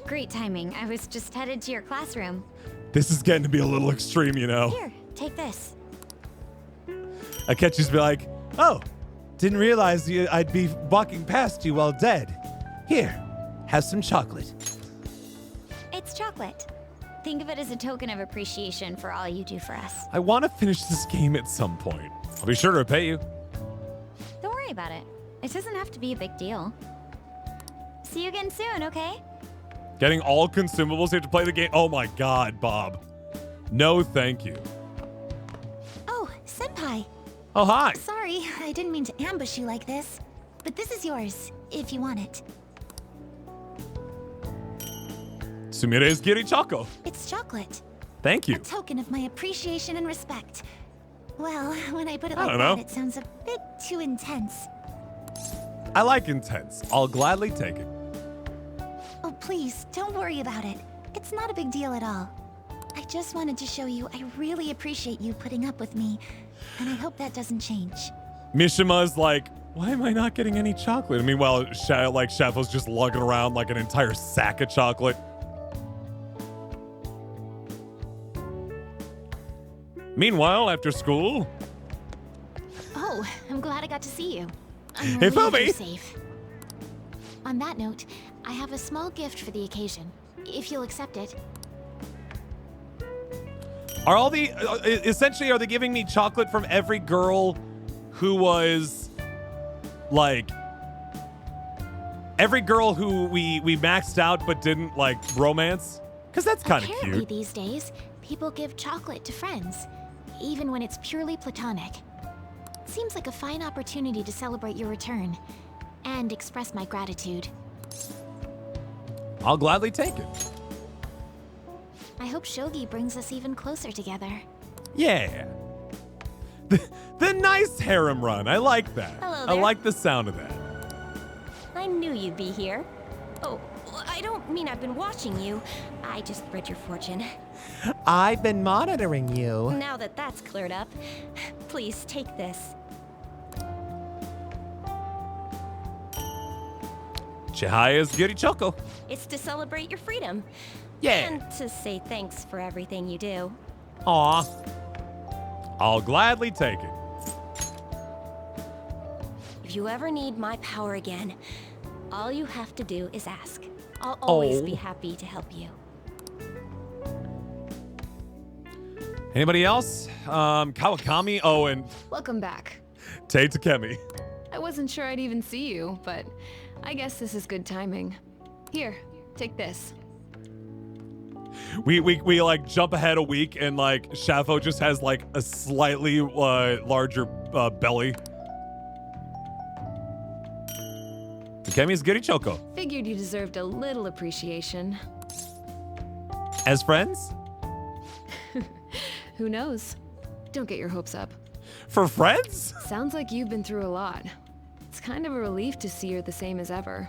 Great timing. I was just headed to your classroom. This is getting to be a little extreme, you know. Here, take this. Akechi's be like, oh, didn't realize I'd be walking past you while dead. Here, have some chocolate. It's chocolate. Think of it as a token of appreciation for all you do for us. I want to finish this game at some point. I'll be sure to repay you. Don't worry about it. It doesn't have to be a big deal. See you again soon, okay? Getting all consumables, you have to play the game. Oh my god, Bob. No, thank you. Oh, Senpai. Oh, hi. Sorry, I didn't mean to ambush you like this. But this is yours, if you want it. Sumire's Giri Choco. It's chocolate. Thank you. A token of my appreciation and respect. Well, when I put it I like don't that, know. it sounds a bit too intense. I like intense. I'll gladly take it. Oh, please, don't worry about it. It's not a big deal at all. I just wanted to show you I really appreciate you putting up with me, and I hope that doesn't change. Mishima's like, why am I not getting any chocolate? Meanwhile, Shafo's just lugging around like an entire sack of chocolate. Meanwhile, after school, Oh, I'm glad I got to see you. I'm Hey, relieved Phoebe. you're safe. On that note, I have a small gift for the occasion, if you'll accept it. are all the essentially are they giving me chocolate from every girl who was like every girl who we maxed out but didn't like romance? Because that's kind of Apparently cute. these days, people give chocolate to friends, even when it's purely platonic. Seems like a fine opportunity to celebrate your return and express my gratitude. I'll gladly take it. I hope Shogi brings us even closer together. Yeah. The nice harem run. I like that. Hello I there. like the sound of that. I knew you'd be here. Oh, I don't mean I've been watching you. I just read your fortune. I've been monitoring you. Now that that's cleared up, please take this. Chihiya's Girichoko. It's to celebrate your freedom. Yeah. And to say thanks for everything you do. Aw. I'll gladly take it. If you ever need my power again, all you have to do is ask. I'll always be happy to help you. Anybody else? Kawakami. Oh, and Welcome back. Tei Takemi. I wasn't sure I'd even see you, but I guess this is good timing. Here, take this. We like jump ahead a week and like Shafo just has like a slightly larger belly. Takemi's Girichoko. Figured you deserved a little appreciation. As friends? Who knows? Don't get your hopes up. For friends? Sounds like you've been through a lot. It's kind of a relief to see you're the same as ever.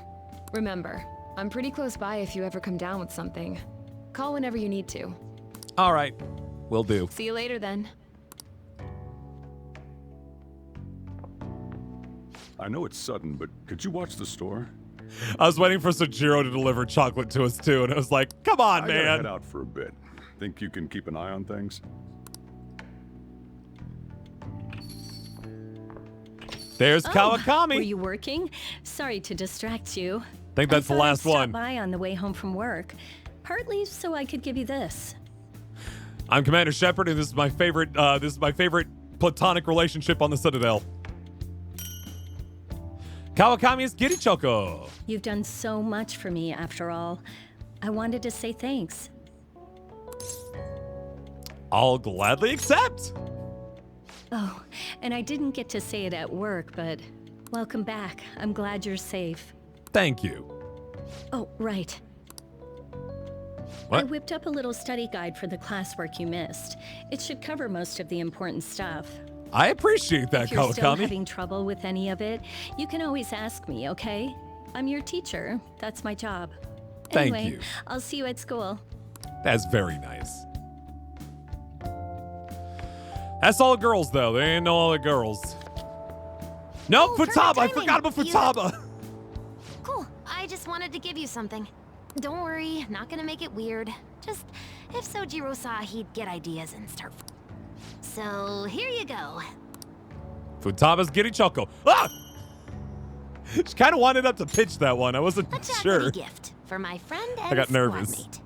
Remember, I'm pretty close by if you ever come down with something. Call whenever you need to. All right, will do. See you later then. I know it's sudden, but could you watch the store? I was waiting for Sojiro to deliver chocolate to us too, and I was like, come on, I man. gotta head out for a bit. Think you can keep an eye on things? There's Kawakami. Were you working? Sorry to distract you. Think that's the I thought last I'd stop one. by on the way home from work, partly so I could give you this. I'm Commander Shepard, and this is my favorite. This is my favorite platonic relationship on the Citadel. Kawakami is Girichoko. You've done so much for me, after all. I wanted to say thanks. I'll gladly accept. Oh, and I didn't get to say it at work, but welcome back. I'm glad you're safe. Thank you. Oh, right. What? I whipped up a little study guide for the classwork you missed. It should cover most of the important stuff. I appreciate that, If you're still Kawakami. having trouble with any of it, you can always ask me, okay? I'm your teacher. That's my job. Thank Anyway, you. I'll see you at school. That's very nice. That's all the girls, though. There ain't no other girls. Nope, Futaba. I forgot about Futaba. Cool. I just wanted to give you something. Don't worry, not gonna make it weird. Just if Sojiro saw, he'd get ideas and start. So here you go. Futaba's Girichoko. Ah! She kind of wanted up to pitch that one. I wasn't sure. Gift for my friend and I got squad nervous. mate.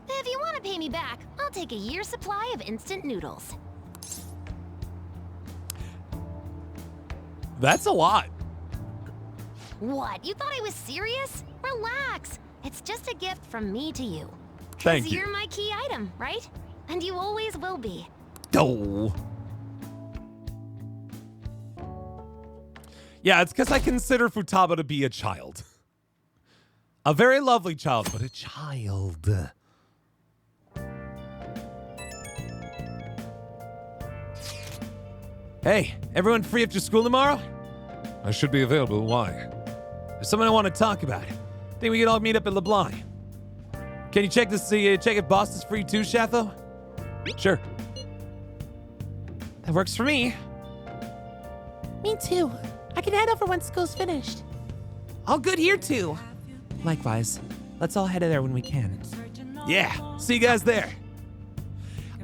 If you want to pay me back, I'll take a year's supply of instant noodles. That's a lot. What? You thought I was serious? Relax. It's just a gift from me to you. Thank 'Cause you. You're my key item, right? And you always will be. Oh. Yeah, it's because I consider Futaba to be a child. A very lovely child, but a child. Hey, everyone free after school tomorrow? I should be available. Why? There's something I want to talk about. Think we could all meet up at LeBlanc. Can you check check if Boston's free too, Shatho? Sure. That works for me. Me too. I can head over once school's finished. All good here too. Likewise. Let's all head there when we can. Yeah, see you guys there.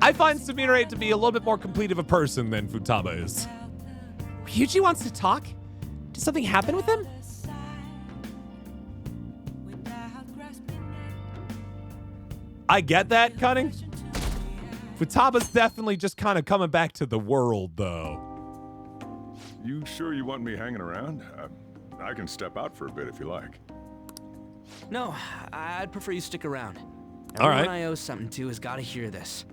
I find Sumire to be a little bit more complete of a person than Futaba is. Ryuji wants to talk? Did something happen with him? I get that, Cunning. Futaba's definitely just kind of coming back to the world, though. You sure you want me hanging around? I can step out for a bit if you like. No, I'd prefer you stick around. All Everyone right. I owe something to has got to hear this.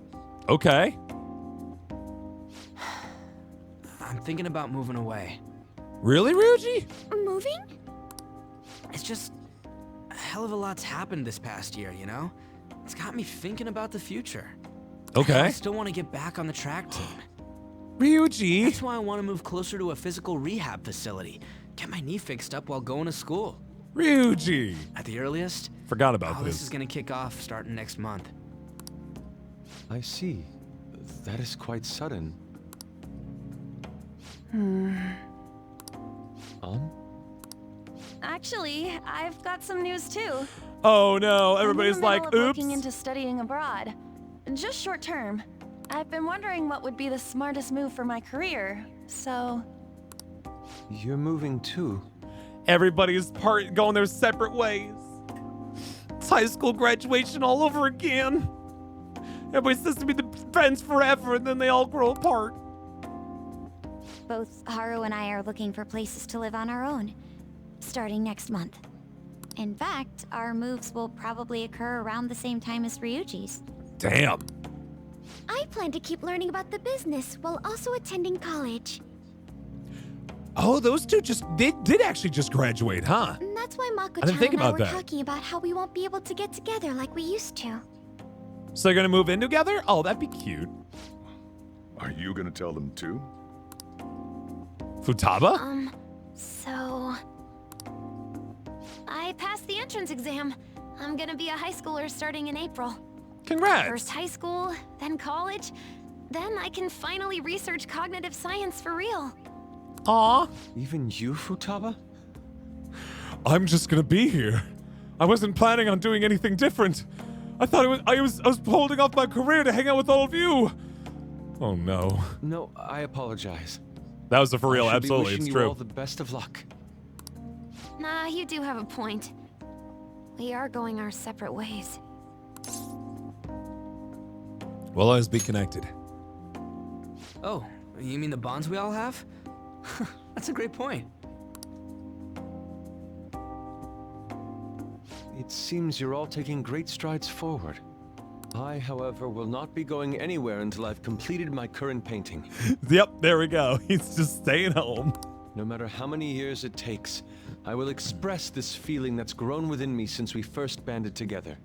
Okay. I'm thinking about moving away. Really, Ryuji? Moving? It's just... hell of a lot's happened this past year, you know? It's got me thinking about the future. Okay. I still want to get back on the track team. Ryuji. That's why I want to move closer to a physical rehab facility. Get my knee fixed up while going to school. Ryuji. At the earliest. Forgot about this. this. Is going to kick off starting next month. I see. That is quite sudden. Actually, I've got some news too. Oh no, everybody's like, oops. Looking into studying abroad. Just short term. I've been wondering what would be the smartest move for my career, so... You're moving too. Everybody's going their separate ways. It's high school graduation all over again. Everybody's supposed to be the friends forever, and then they all grow apart. Both Haru and I are looking for places to live on our own, starting next month. In fact, our moves will probably occur around the same time as Ryuji's. Damn. I plan to keep learning about the business while also attending college. Oh, those two did actually just graduate, huh? And that's why I didn't Mako-chan think and I about were that. talking about how we won't be able to get together like we used to. So they're gonna move in together? Oh, that'd be cute. Are you gonna tell them too? Futaba? So... I passed the entrance exam. I'm gonna be a high schooler starting in April. Congrats! First high school, then college, then I can finally research cognitive science for real. Aw. Even you, Futaba? I'm just gonna be here. I wasn't planning on doing anything different. I thought I was holding off my career to hang out with all of you. Oh no. No, I apologize. That was a for real, I should be absolutely, wishing it's you true. all the best of luck. Nah, you do have a point. We are going our separate ways. We'll always be connected. Oh, you mean the bonds we all have? That's a great point. It seems you're all taking great strides forward. I, however, will not be going anywhere until I've completed my current painting. Yep, there we go. He's just staying home. No matter how many years it takes, I will express this feeling that's grown within me since we first banded together.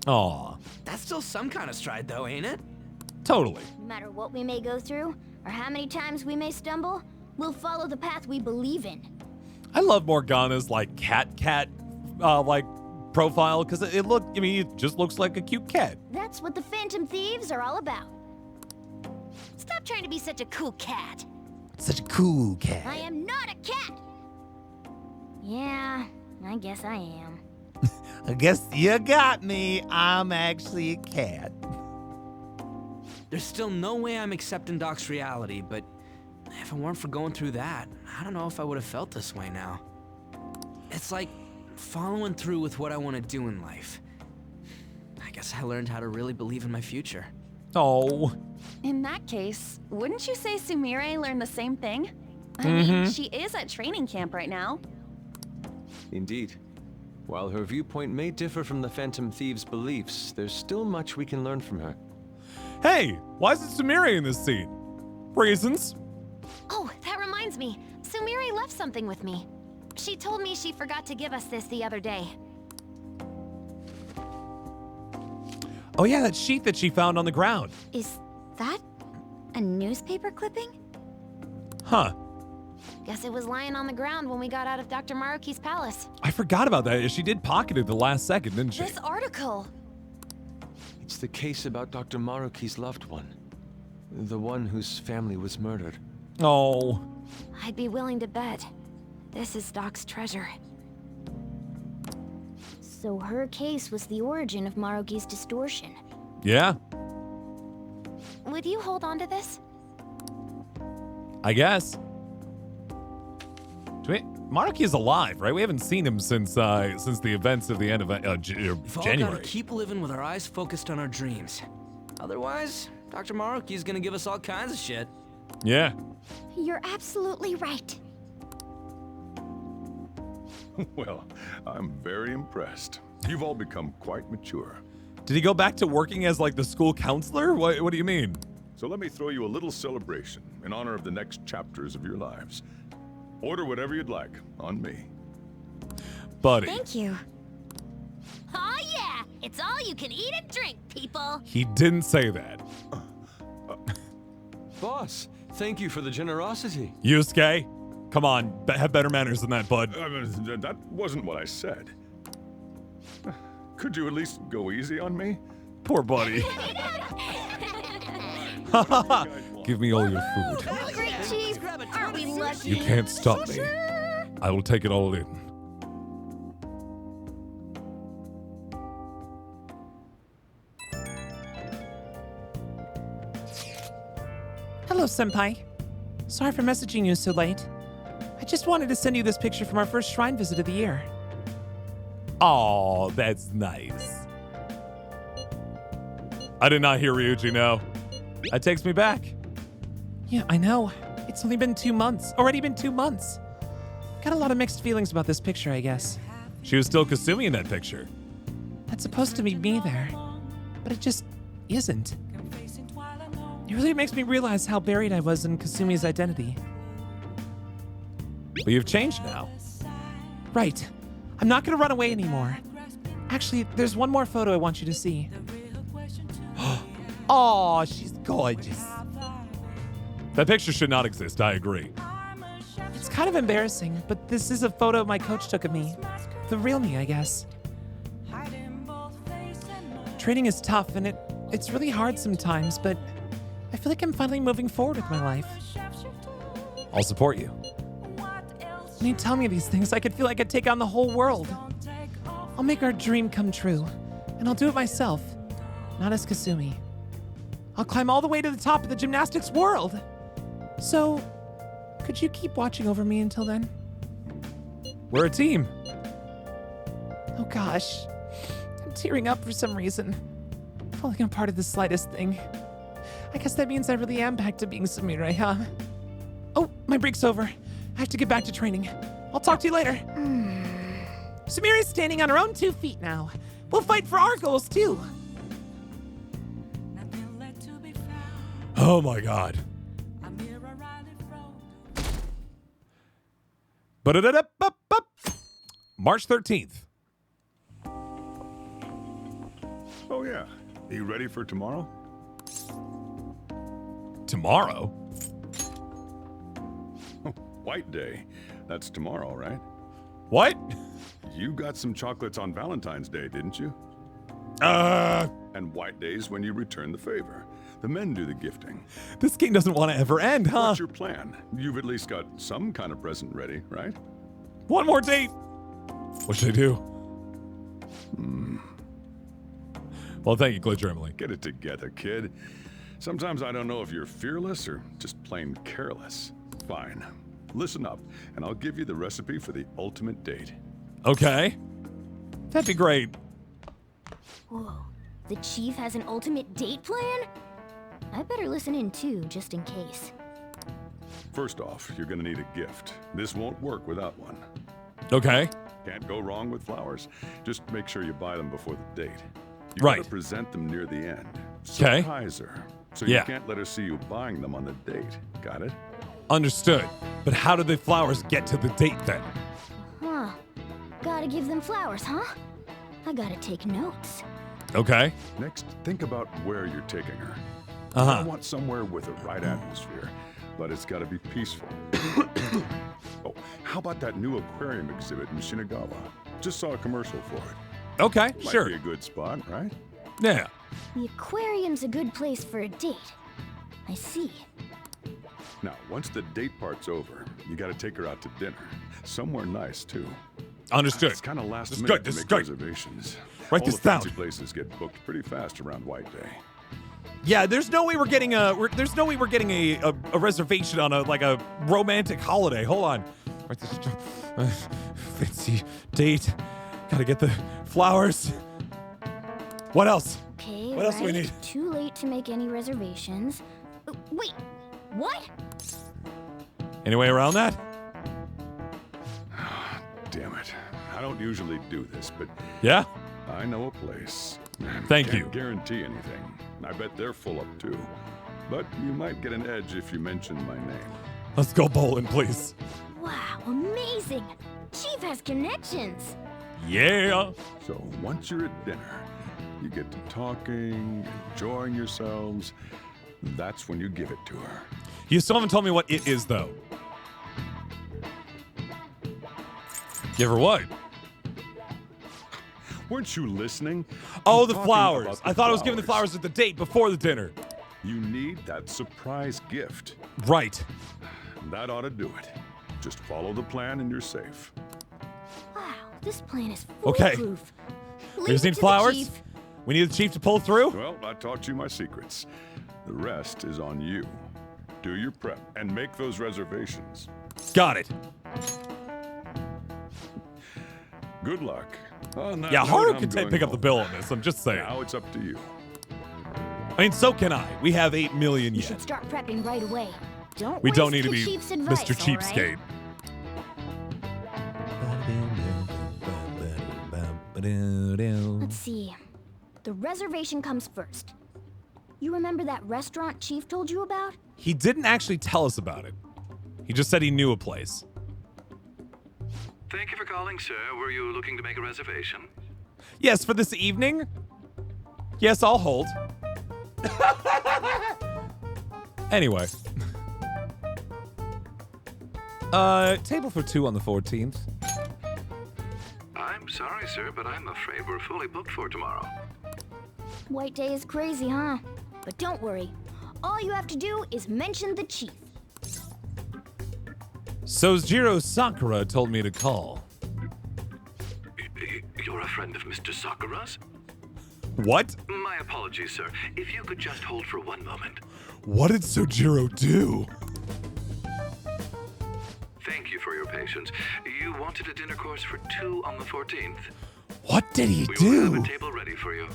Aw. That's still some kind of stride though, ain't it? Totally. No matter what we may go through, or how many times we may stumble, we'll follow the path we believe in. I love Morgana's like cat like profile because it just looks like a cute cat. That's what the Phantom Thieves are all about. Stop trying to be such a cool cat. Such a cool cat. I am not a cat. Yeah, I guess I am. I guess you got me. I'm actually a cat. There's still no way I'm accepting Doc's reality, but if it weren't for going through that, I don't know if I would have felt this way now. It's like following through with what I want to do in life. I guess I learned how to really believe in my future. Oh. In that case, wouldn't you say Sumire learned the same thing? I mean, she is at training camp right now. Indeed. While her viewpoint may differ from the Phantom Thieves' beliefs, there's still much we can learn from her. Hey, why isn't Sumire in this scene? Reasons. Oh, that reminds me. Sumire left something with me. She told me she forgot to give us this the other day. Oh yeah, that sheet that she found on the ground. Is that a newspaper clipping? Huh. Guess it was lying on the ground when we got out of Dr. Maruki's palace. I forgot about that. She did pocket it the last second, didn't she? This article. It's the case about Dr. Maruki's loved one. The one whose family was murdered. Oh. I'd be willing to bet this is Doc's treasure. So her case was the origin of Maruki's distortion. Yeah, Would you hold on to this? I guess. Maruki is alive, right? We haven't seen him since the events of the end of We've all January. gotta keep living with our eyes focused on our dreams. Otherwise, Dr. Maruki's gonna give us all kinds of shit. Yeah. You're absolutely right. Well, I'm very impressed. You've all become quite mature. Did he go back to working as like the school counselor? What do you mean? So let me throw you a little celebration in honor of the next chapters of your lives. Order whatever you'd like, on me. Buddy. Thank you. Oh yeah, it's all you can eat and drink, people. He didn't say that. Boss, thank you for the generosity. Yusuke, come on, have better manners than that, bud. That wasn't what I said. Could you at least go easy on me? Poor buddy. Give me all your food. Great, Chief. Aren't we lucky? You can't stop me. I will take it all in. Hello, Senpai. Sorry for messaging you so late. I just wanted to send you this picture from our first shrine visit of the year. Oh, that's nice. I did not hear Ryuji, no. That takes me back. Yeah, I know. It's only been 2 months. Already been 2 months. Got a lot of mixed feelings about this picture, I guess. She was still Kasumi in that picture. That's supposed to be me there, but it just isn't. It really makes me realize how buried I was in Kasumi's identity. But you've changed now. Right. I'm not gonna run away anymore. Actually, there's one more photo I want you to see. Oh, she's gorgeous. That picture should not exist, I agree. It's kind of embarrassing, but this is a photo my coach took of me. The real me, I guess. Training is tough, and it's really hard sometimes, but I feel like I'm finally moving forward with my life. I'll support you. When you tell me these things, I could feel like I'd take on the whole world. I'll make our dream come true, and I'll do it myself, not as Kasumi. I'll climb all the way to the top of the gymnastics world. So, could you keep watching over me until then? We're a team. Oh gosh, I'm tearing up for some reason. I feel like I'm part of the slightest thing. I guess that means I really am back to being Sumire, huh? Oh, my break's over. I have to get back to training. I'll talk to you later. Sumire's standing on her own 2 feet now. We'll fight for our goals too. Oh my god. March 13th. Oh yeah. You ready for tomorrow? Tomorrow? White Day. That's tomorrow, right? What? You got some chocolates on Valentine's Day, didn't you? And White Day's when you return the favor. The men do the gifting. This game doesn't want to ever end, huh? What's your plan? You've at least got some kind of present ready, right? One more date. What should I do? Well, thank you, Glitcher Emily. Get it together, kid. Sometimes I don't know if you're fearless or just plain careless. Fine. Listen up, and I'll give you the recipe for the ultimate date. Okay. That'd be great. Whoa. The chief has an ultimate date plan? I better listen in too, just in case. First off, you're gonna need a gift. This won't work without one. Okay. Can't go wrong with flowers. Just make sure you buy them before the date. You Right. gotta present them near the end. Okay. Surprise her. So Yeah. you can't let her see you buying them on the date. Got it? Understood. But how did the flowers get to the date then? Huh. Gotta give them flowers, huh? I gotta take notes. Okay. Next, think about where you're taking her. Uh-huh. I want somewhere with the right atmosphere, but it's gotta be peaceful. Oh, how about that new aquarium exhibit in Shinagawa? Just saw a commercial for it. Okay, Might sure. be a good spot, right? Yeah. The aquarium's a good place for a date. I see. Now, once the date part's over, you gotta take her out to dinner. Somewhere nice, too. Understood. It's kind of last This is minute good, to this is make good. reservations. Write All this the fancy down. places get booked pretty fast around White Day. Yeah, there's no way we're getting a reservation on a romantic holiday. Hold on. Write this down. Fancy date. Gotta get the flowers. What else? Okay, What else do we need? Too late to make any reservations. Wait, what? Any way around that? Damn it. I don't usually do this, but Yeah? I know a place. Thank Can't you. guarantee anything. I bet they're full up too. But you might get an edge if you mention my name. Let's go bowling, please. Wow, amazing! Chief has connections. Yeah. So once you're at dinner, you get to talking, enjoying yourselves. That's when you give it to her. You still haven't told me what it is, though. Give her what? Weren't you listening? Oh, I'm the talking flowers. about the I thought I was giving the flowers at the date before the dinner. You need that surprise gift. Right. That ought to do it. Just follow the plan and you're safe. Wow, this plan is Okay. foolproof. We just need flowers. We need the chief to pull through. Well, I taught you my secrets. The rest is on you. Do your prep and make those reservations. Got it. Good luck. On that Yeah, note, Haru I'm can going pick up the home. bill on this. I'm just saying. Now it's up to you. I mean, so can I. We have 8 million You yet. should start prepping right away. Don't We don't waste need to the be chief's advice, Mr. Cheapskate. Let's see. The reservation comes first. You remember that restaurant Chief told you about? He didn't actually tell us about it. He just said he knew a place. Thank you for calling, sir. Were you looking to make a reservation? Yes, for this evening? Yes, I'll hold. Anyway. Table for 2 on the 14th. I'm sorry, sir, but I'm afraid we're fully booked for tomorrow. White Day is crazy, huh? But don't worry. All you have to do is mention the Chief. Sojiro Sakura told me to call. You're a friend of Mr. Sakura's? What? My apologies, sir. If you could just hold for one moment. What did Sojiro do? Thank you for your patience. You wanted a dinner course for 2 on the 14th. What did he We will do? have a table ready for you.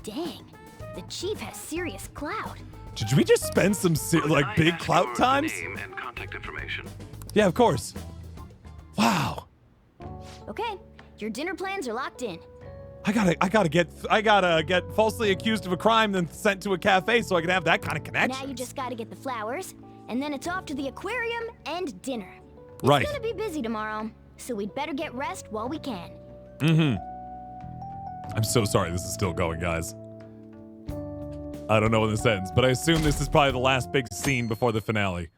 Dang, the Chief has serious clout. Did we just spend some like big clout times? Name and contact information. Yeah, of course. Wow. Okay, your dinner plans are locked in. I gotta get falsely accused of a crime, then sent to a cafe so I can have that kind of connection. Now you just gotta get the flowers, and then it's off to the aquarium and dinner. Right. It's gonna be busy tomorrow, so we'd better get rest while we can. Mm-hmm. I'm so sorry this is still going, guys. I don't know when this ends, but I assume this is probably the last big scene before the finale.